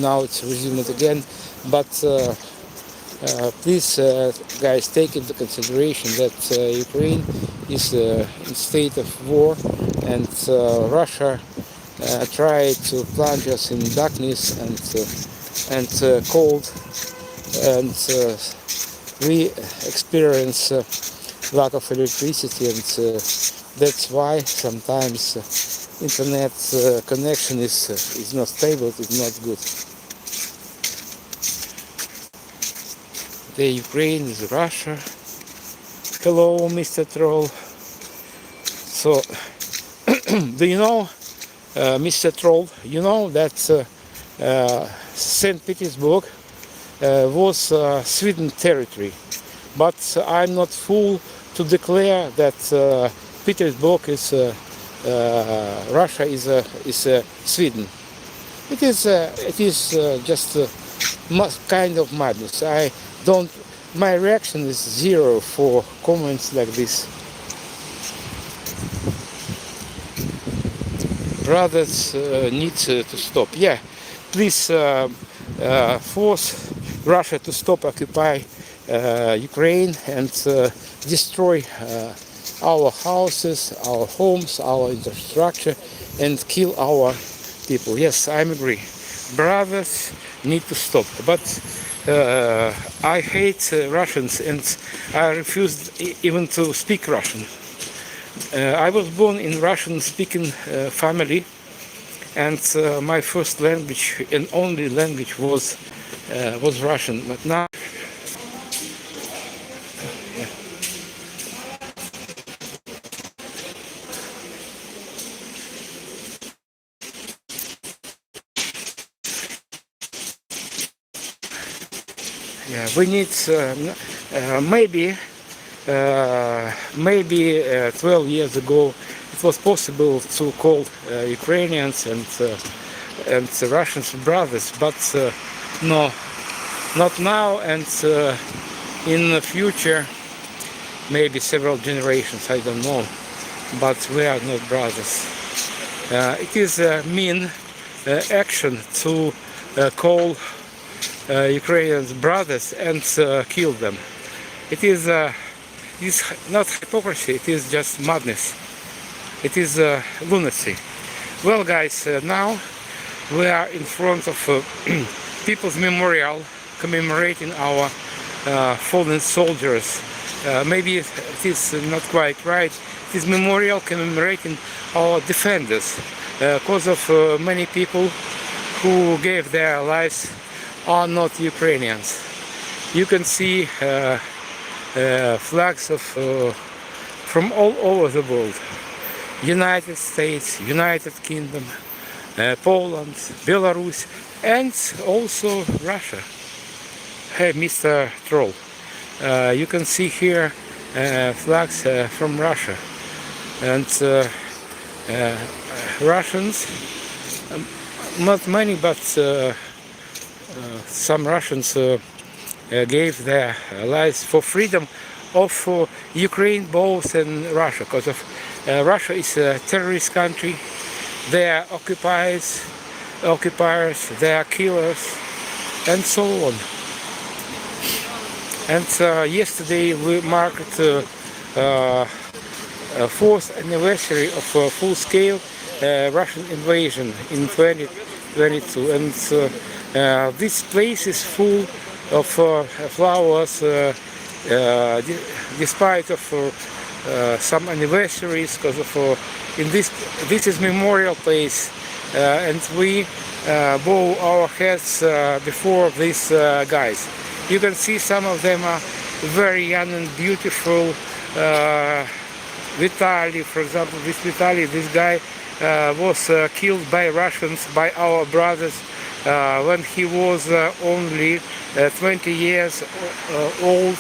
Now it's resumed again, but please, guys, take into consideration that Ukraine is in state of war, and Russia tried to plunge us in darkness and cold, and we experience lack of electricity, and that's why sometimes internet connection is not stable, it is not good. The Ukraine is Russia. Hello, Mr. Troll. So, do you know, Mr. Troll, you know that St. Petersburg was Sweden territory, but I'm not fool to declare that Petersburg is Russia is Sweden. It is just kind of madness. My reaction is zero for comments like this. Brothers need to stop. Yeah, please force Russia to stop occupy Ukraine and destroy our houses, our homes, our infrastructure, and kill our people. Yes, I agree. Brothers need to stop. But I hate Russians, and I refuse even to speak Russian. I was born in Russian-speaking family, and my first language and only language was Russian. But now, yeah, we need maybe maybe 12 years ago it was possible to call Ukrainians and Russians brothers, but no, not now, and in the future, maybe several generations, I don't know, but we are not brothers. It is a mean action to call Ukrainians brothers and kill them. It is not hypocrisy, it is just madness. It is lunacy. Well, guys, now we are in front of People's Memorial commemorating our fallen soldiers. Maybe it is not quite right. It is memorial commemorating our defenders, because of many people who gave their lives are not Ukrainians. You can see flags of from all over the world. United States, United Kingdom, Poland, Belarus, and also Russia. Hey, Mr. Troll, you can see here flags from Russia, and Russians, not many, but some Russians gave their lives for freedom of Ukraine, both in Russia, because of Russia is a terrorist country. They are occupiers, they are killers, and so on. And yesterday we marked fourth anniversary of full-scale Russian invasion in 2022, and this place is full of flowers, despite of some anniversaries, because of this is memorial place, and we bow our heads before these guys. You can see some of them are very young and beautiful. Vitaly, for example, this guy was killed by Russians, by our brothers, when he was only 20 years old,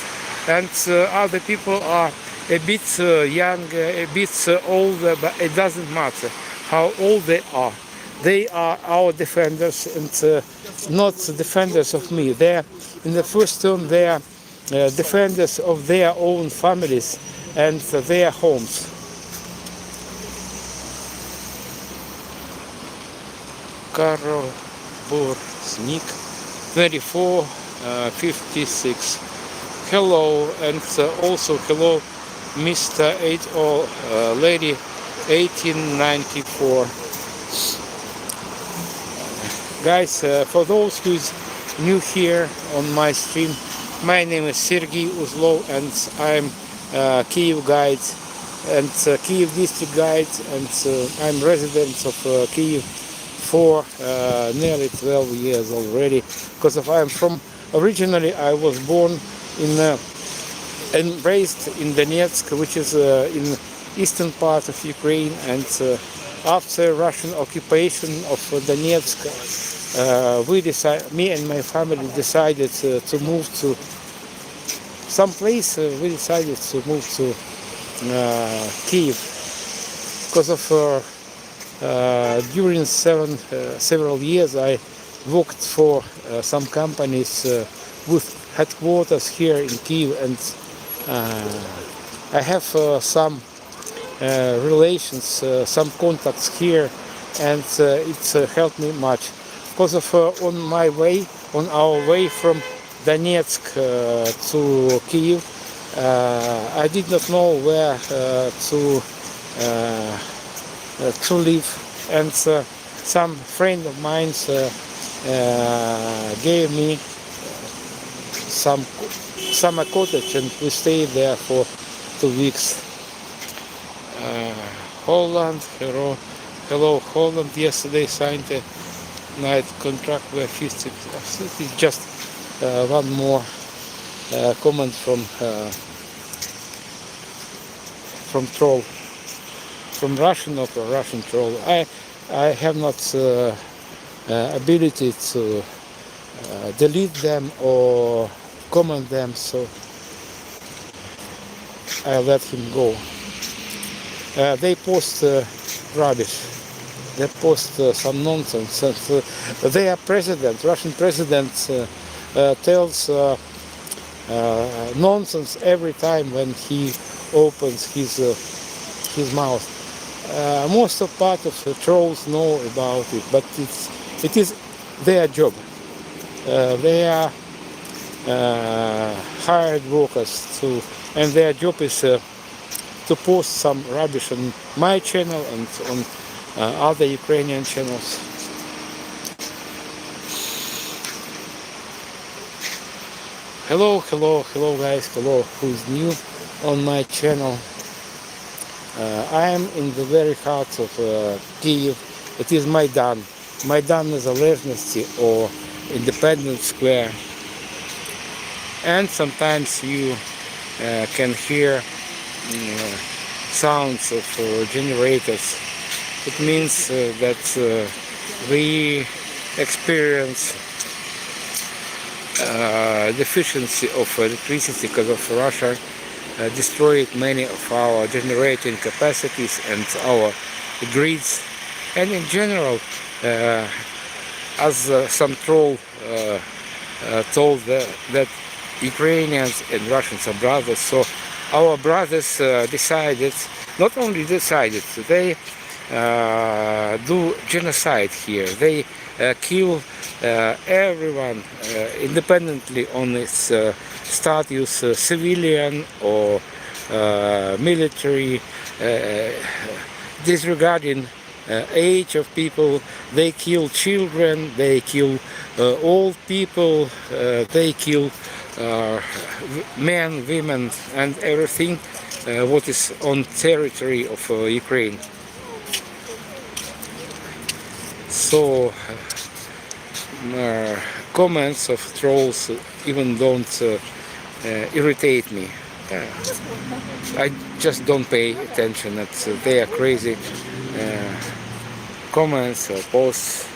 and other people are a bit younger, a bit older, but it doesn't matter how old they are. They are our defenders, and not defenders of me. They are, in the first term, they are defenders of their own families and their homes. Karol Sneak 2456. Hello, and also hello, Mr. 80 Lady 1894. Guys, for those who is new here on my stream, my name is Sergey Uzlov, and I'm Kyiv guide and Kyiv district guide, and I'm resident of Kyiv for nearly 12 years already, because I'm from, originally I was born in and raised in Donetsk, which is in eastern part of Ukraine, and after Russian occupation of Donetsk, me and my family decided to move to some place. We decided to move to Kyiv, because of during several years I worked for some companies with headquarters here in Kyiv, and I have some relations, some contacts here, and it's helped me much. Because of on our way from Donetsk to Kyiv, I did not know where to live, and some friend of mine gave me some summer cottage, and we stayed there for 2 weeks. Holland, hello Holland. Yesterday signed a night contract where 50. It's just one more comment from troll, from Russian or Russian troll. I have not ability to delete them or comment them, so I let him go. They post rubbish. They post some nonsense. And their president, Russian president, tells nonsense every time when he opens his mouth. Most of part of the trolls know about it, but it is their job. They are hired workers and their job is to post some rubbish on my channel and on other Ukrainian channels. Hello guys, hello who is new on my channel. I am in the very heart of Kyiv. It is Maidan Незалежності or Independence Square. And sometimes you can hear sounds of generators. It means that we experience deficiency of electricity because of Russia destroyed many of our generating capacities and our grids. And in general, as some troll told that Ukrainians and Russians are brothers, so our brothers decided, not only decided, they do genocide here. They kill everyone independently on its status, civilian or military, disregarding age of people. They kill children, they kill old people, they kill men, women and everything what is on territory of Ukraine. So comments of trolls even don't irritate me. I just don't pay attention. They are crazy comments or posts.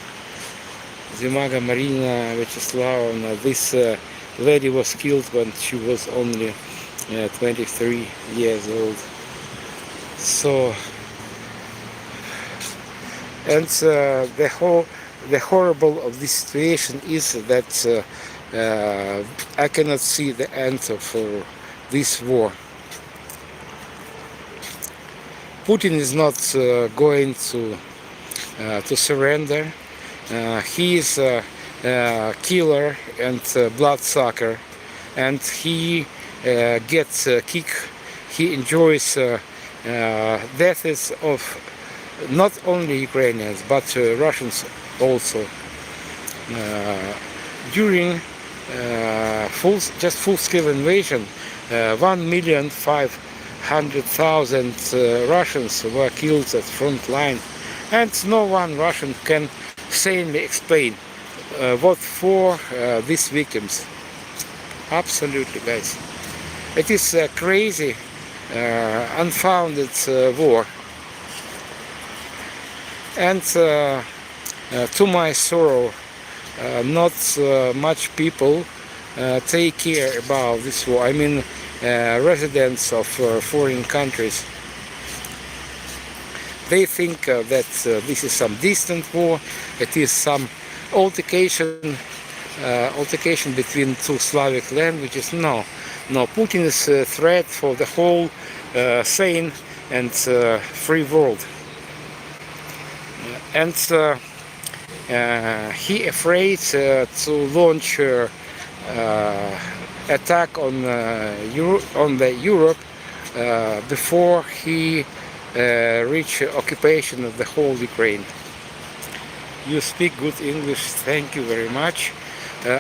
Zimaga Marina Vyacheslавовna, this lady was killed when she was only 23 years old. So, and the horrible of this situation is that I cannot see the end of this war. Putin is not going to surrender. He is a killer and bloodsucker, and he gets kicked. He enjoys deaths of not only Ukrainians but Russians also. During full-scale invasion, 1,500,000 Russians were killed at front line, and no one Russian can sanely explain what for these victims. Absolutely, guys. It is a crazy, unfounded war. And to my sorrow, not much people take care about this war. I mean, residents of foreign countries. They think that this is some distant war. It is some altercation between two Slavic languages. No. Putin is a threat for the whole sane and free world. And he afraid to launch attack on Europe before he reach occupation of the whole Ukraine. You speak good English, thank you very much.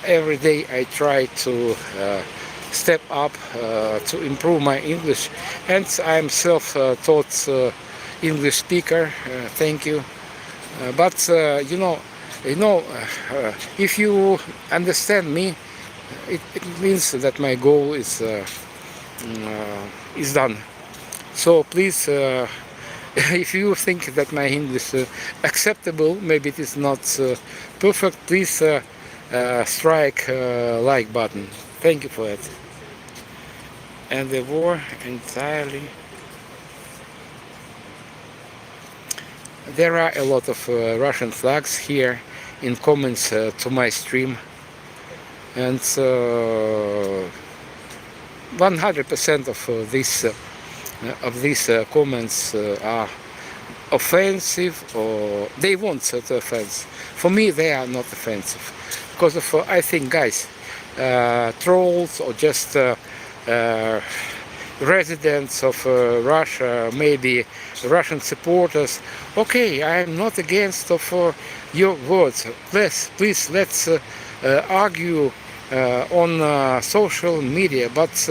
Every day I try to step up to improve my English, and I'm self-taught English speaker. Thank you. But if you understand me, it means that my goal is done. So please, if you think that my English is acceptable, maybe it is not perfect, please strike like button. Thank you for it. and the war entirely. There are a lot of Russian flags here in comments to my stream, and 100% of these comments are offensive, or they want to offense. For me, they are not offensive, because of I think, guys, trolls or just residents of Russia, maybe Russian supporters. Okay, I am not against of your words. Please, let's argue on social media, but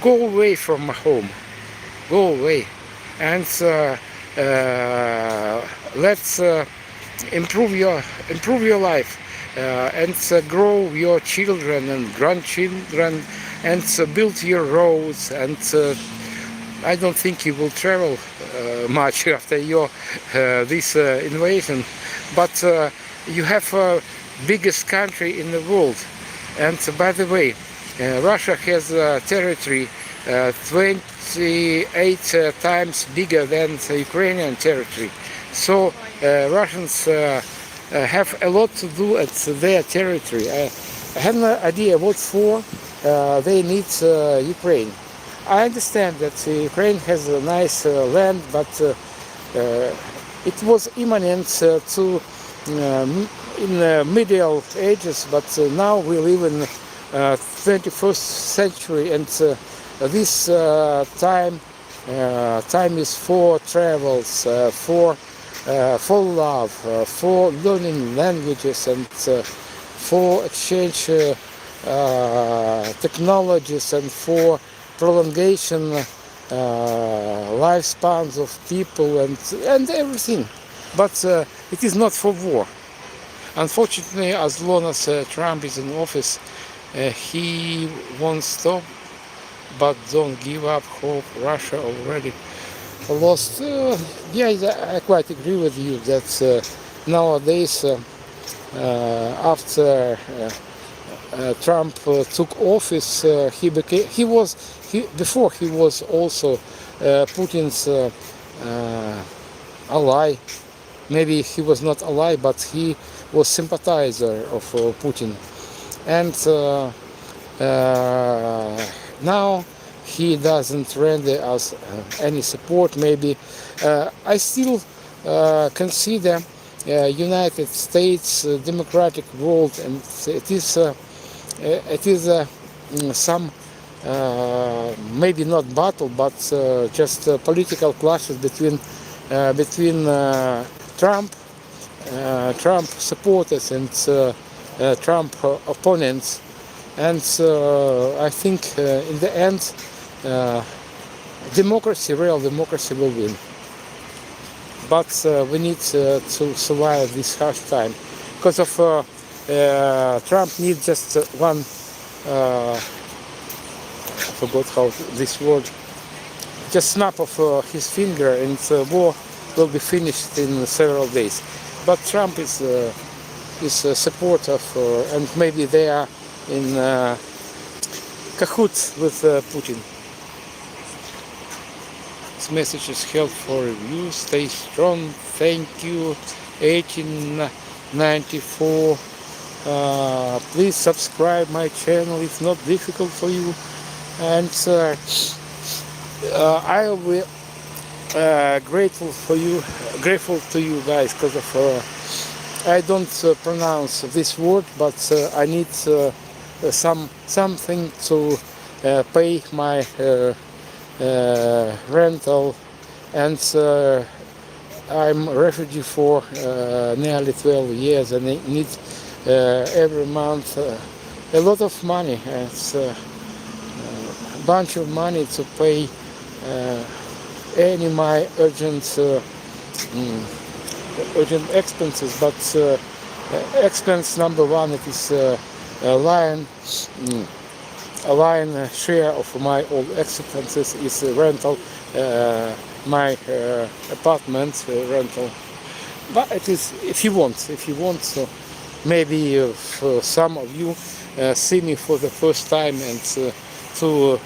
go away from home. Go away, and let's improve your life, and grow your children and grandchildren, and build your roads, and I don't think you will travel much after your this invasion, but you have biggest country in the world, and by the way, Russia has territory 28 times bigger than the Ukrainian territory. So Russians have a lot to do at their territory. I have no idea what for they need Ukraine. I understand that Ukraine has a nice land, but it was imminent to in the Middle Ages, but now we live in 21st century, and this time is for travels, for love, for learning languages, and for exchange technologies, and for prolongation lifespans of people, and everything. But it is not for war. Unfortunately, as long as Trump is in office, he won't stop. But don't give up hope. Russia already lost. Yeah, I quite agree with you that nowadays, after Trump took office, before he was also Putin's ally. Maybe he was not ally, but he was sympathizer of Putin, and now he doesn't render us any support. Maybe I still consider United States democratic world, and it is some maybe not battle, but just political clashes between Trump supporters and Trump opponents. And I think in the end, real democracy will win. But we need to survive this harsh time. Because of Trump needs just one, I forgot how this word, just snap of his finger, and war will be finished in several days. But Trump is a supporter of, and maybe they are in cahoots with Putin. This message is held for review. Stay strong. Thank you. 1894. Please subscribe my channel. It's not difficult for you. And I will be grateful to you guys, because of I don't pronounce this word, but I need something to pay my rental, and I'm a refugee for nearly 12 years, and I need every month a lot of money. It's a bunch of money to pay any my urgent expenses, but expense number one, it is a lion share of my all expenses is rental, my apartment rental. But it is, if you want, so maybe some of you see me for the first time, and to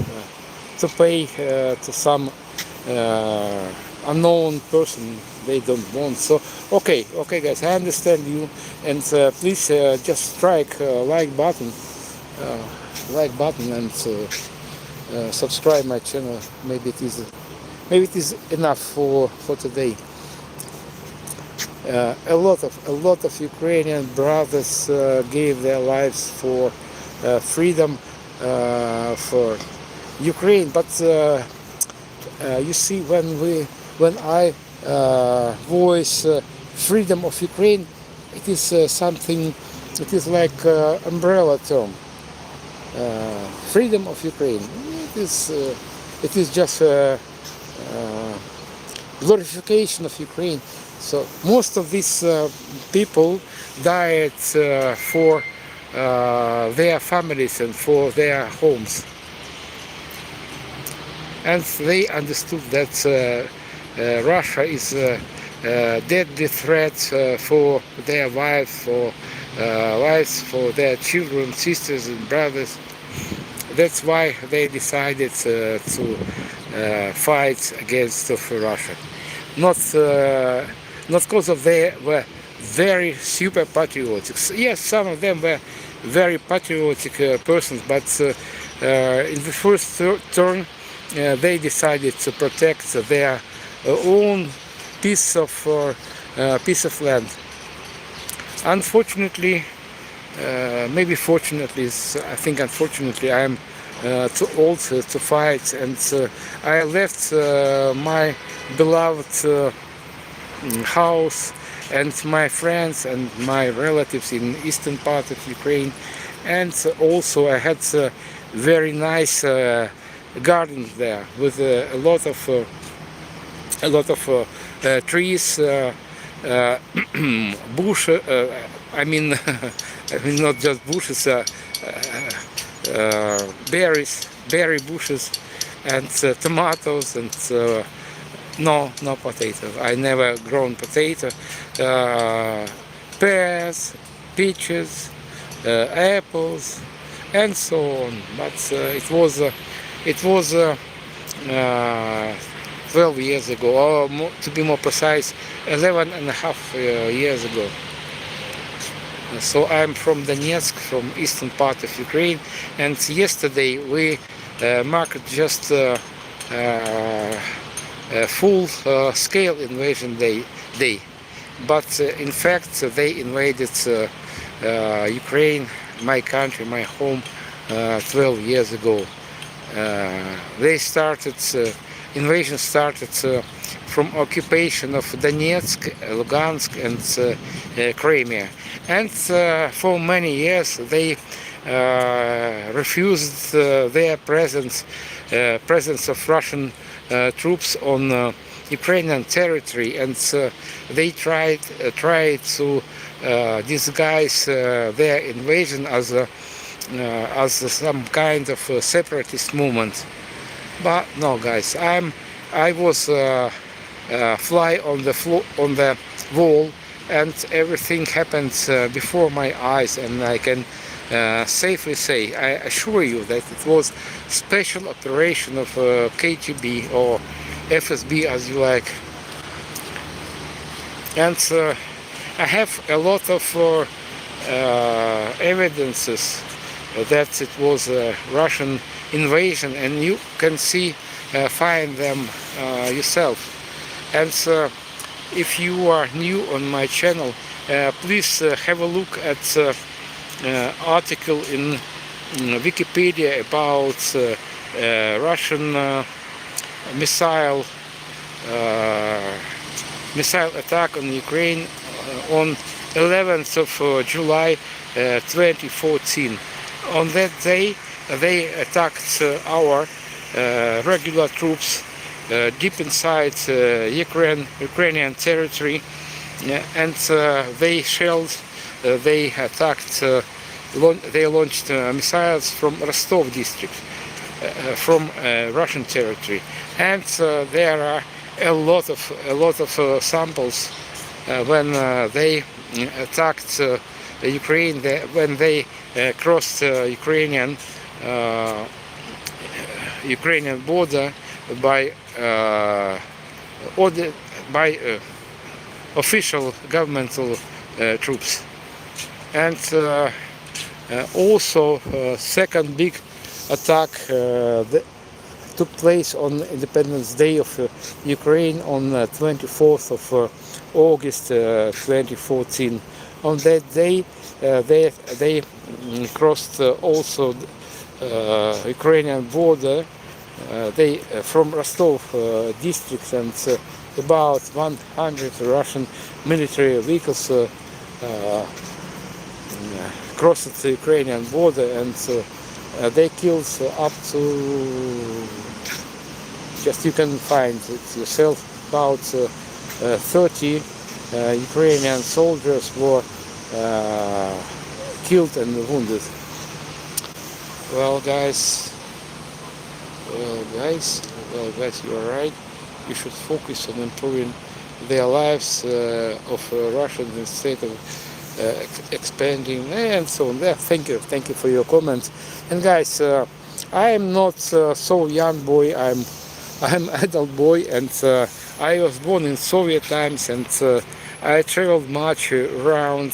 to pay to some unknown person they don't want. So okay guys, I understand you, and please just strike like button and subscribe my channel. Maybe it is enough for today. A lot of Ukrainian brothers gave their lives for freedom for Ukraine, but you see, when I voice freedom of Ukraine, it is something. It is like umbrella term. Freedom of Ukraine. It is just glorification of Ukraine. So most of these people died for their families and for their homes, and they understood that Russia is a deadly threat for their wives, for their children, sisters and brothers. That's why they decided to fight against Russia. Not because of they were very super patriotic. Yes, some of them were very patriotic persons, but in the first turn they decided to protect their own piece of land. Unfortunately, maybe fortunately, I think unfortunately, I am too old to fight, and I left my beloved house and my friends and my relatives in eastern part of Ukraine, and also I had very nice gardens there with a lot of trees, bush. I mean, not just bushes, berry bushes, and tomatoes, and no potato. I never grown potato. Pears, peaches, apples, and so on. But it was 12 years ago, or more, to be more precise, 11 and a half years ago. So I'm from Donetsk, from eastern part of Ukraine, and yesterday we marked just full-scale invasion day. But in fact, they invaded Ukraine, my country, my home, 12 years ago. Invasion started from occupation of Donetsk, Lugansk, and Crimea, and for many years they refused their presence of Russian troops on Ukrainian territory, and they tried to disguise their invasion as some kind of separatist movement. But no, guys, I was fly on the wall, and everything happened before my eyes, and I can safely say, I assure you, that it was special operation of KGB or FSB, as you like. And I have a lot of evidences that it was a Russian invasion, and you can find them yourself. And if you are new on my channel, please have a look at article in Wikipedia about Russian missile attack on Ukraine on 11th of July 2014. On that day, they attacked our regular troops deep inside Ukrainian territory, and they attacked. They launched missiles from Rostov district, from Russian territory, and there are a lot of samples when they attacked Ukraine, Ukrainian border by order by official governmental troops. And also second big attack took place on Independence Day of Ukraine on 24th of August 2014. On that day they crossed also Ukrainian border. They from Rostov district, and about 100 Russian military vehicles crossed the Ukrainian border, and they killed up to, just you can find it yourself, about 30 Ukrainian soldiers were killed and wounded. Well guys, you are right. You should focus on improving their lives of Russians instead of expanding and so on. Thank you for your comments. And guys, I am not so young boy. I'm adult boy, and I was born in Soviet times, and I traveled much around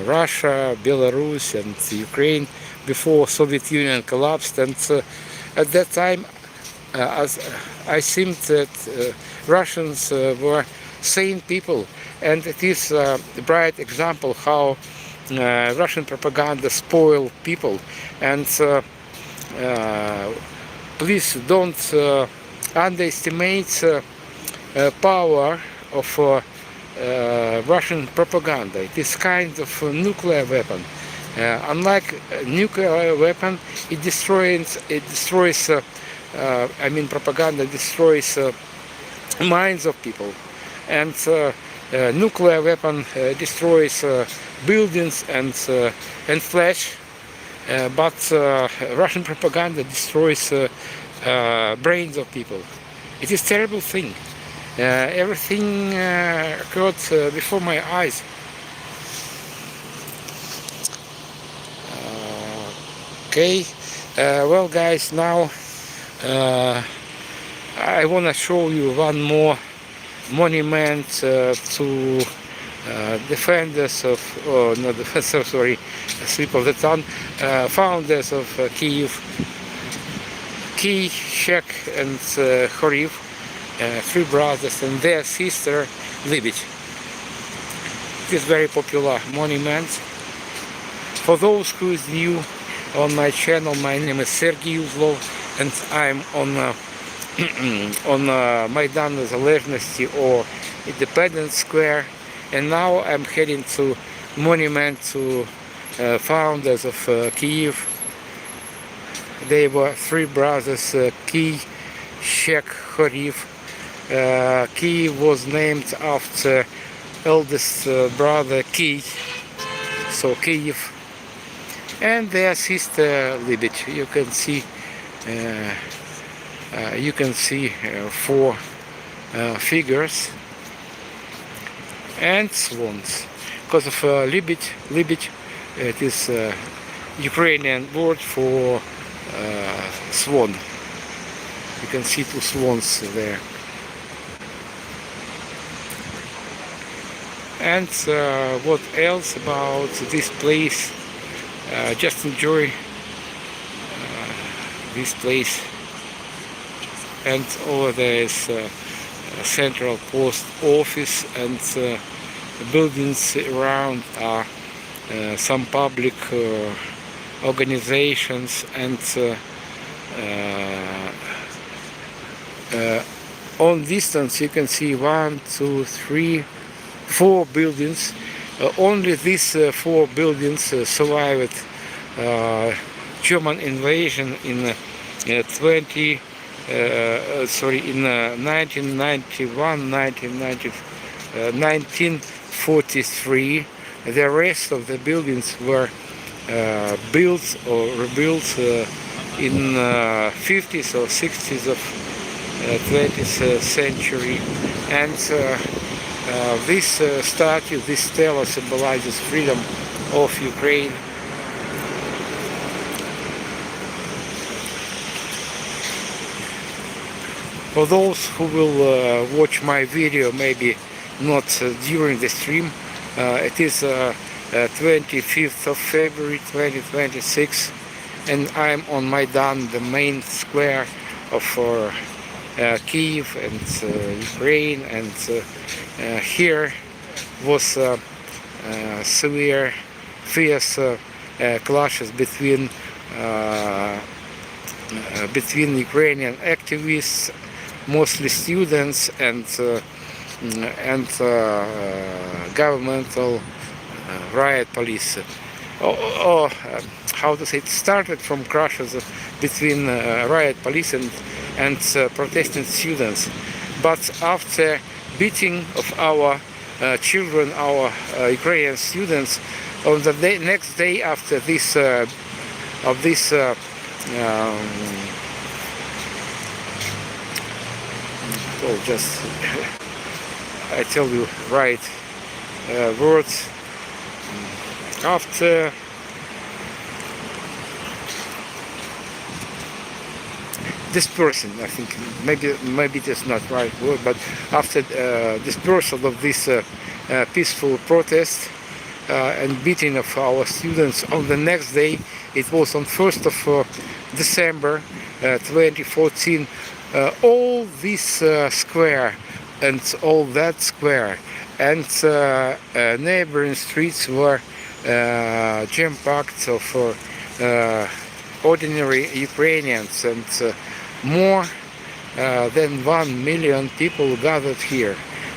Russia, Belarus, and Ukraine before Soviet Union collapsed. And at that time, as I seemed that Russians were sane people, and it is a bright example how Russian propaganda spoil people. And please don't underestimate power of Russian propaganda. It is kind of a nuclear weapon. Unlike a nuclear weapon, it destroys. Propaganda destroys minds of people, and nuclear weapon destroys buildings and flesh. But Russian propaganda destroys brains of people. It is a terrible thing. Everything occurred before my eyes. Okay, well guys, now I want to show you one more monument to defenders of, not defenders, sorry, slip of the tongue, founders of Kyiv, Shek and Khoriv, three brothers, and their sister Libich. It is very popular monument. For those who is new on my channel, my name is Sergey Uzlov, and I'm on Maidan or Independence Square, and now I'm heading to monument to founders of Kyiv. They were three brothers, Kyiv, Shek, Khoriv. Kyiv was named after eldest brother Kyiv, so Kyiv, and their sister Libich. You can see four figures and swans. Because of Libich, it is Ukrainian word for swan. You can see two swans there. And what else about this place? Just enjoy this place. And over there is central post office, and buildings around are some public organizations, and on distance you can see 1, 2, 3, 4 buildings. Only these 4 buildings survived German invasion in 1943. The rest of the buildings were built or rebuilt in 50s or 60s of 20th century. And this statue, this stela, symbolizes freedom of Ukraine. For those who will watch my video, maybe not during the stream, it is 25th of February 2026, and I'm on Maidan, the main square of Kyiv and Ukraine, and here was severe, fierce clashes between Ukrainian activists, mostly students, and governmental riot police. How to say, it started from clashes between riot police and protesting students, but after beating of our children, our Ukrainian students, on the next day after this just I tell you right words. After dispersing, I think maybe it is not right word, but after dispersal of this peaceful protest and beating of our students, on the next day, it was on 1st of December 2014, all this square and all that square and neighboring streets were jam-packed of ordinary Ukrainians, and more than 1 million people gathered here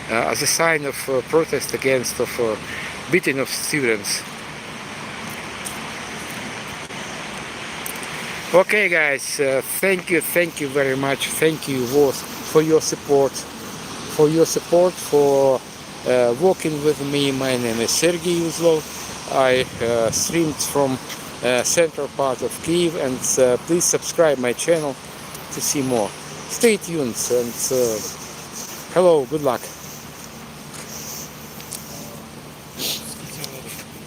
as a sign of protest against beating of students. Okay, guys, thank you very much. Thank you both for your support, for walking with me. My name is Sergey Uzlov. I streamed from central part of Kyiv, and please subscribe my channel to see more. Stay tuned, and hello, good luck.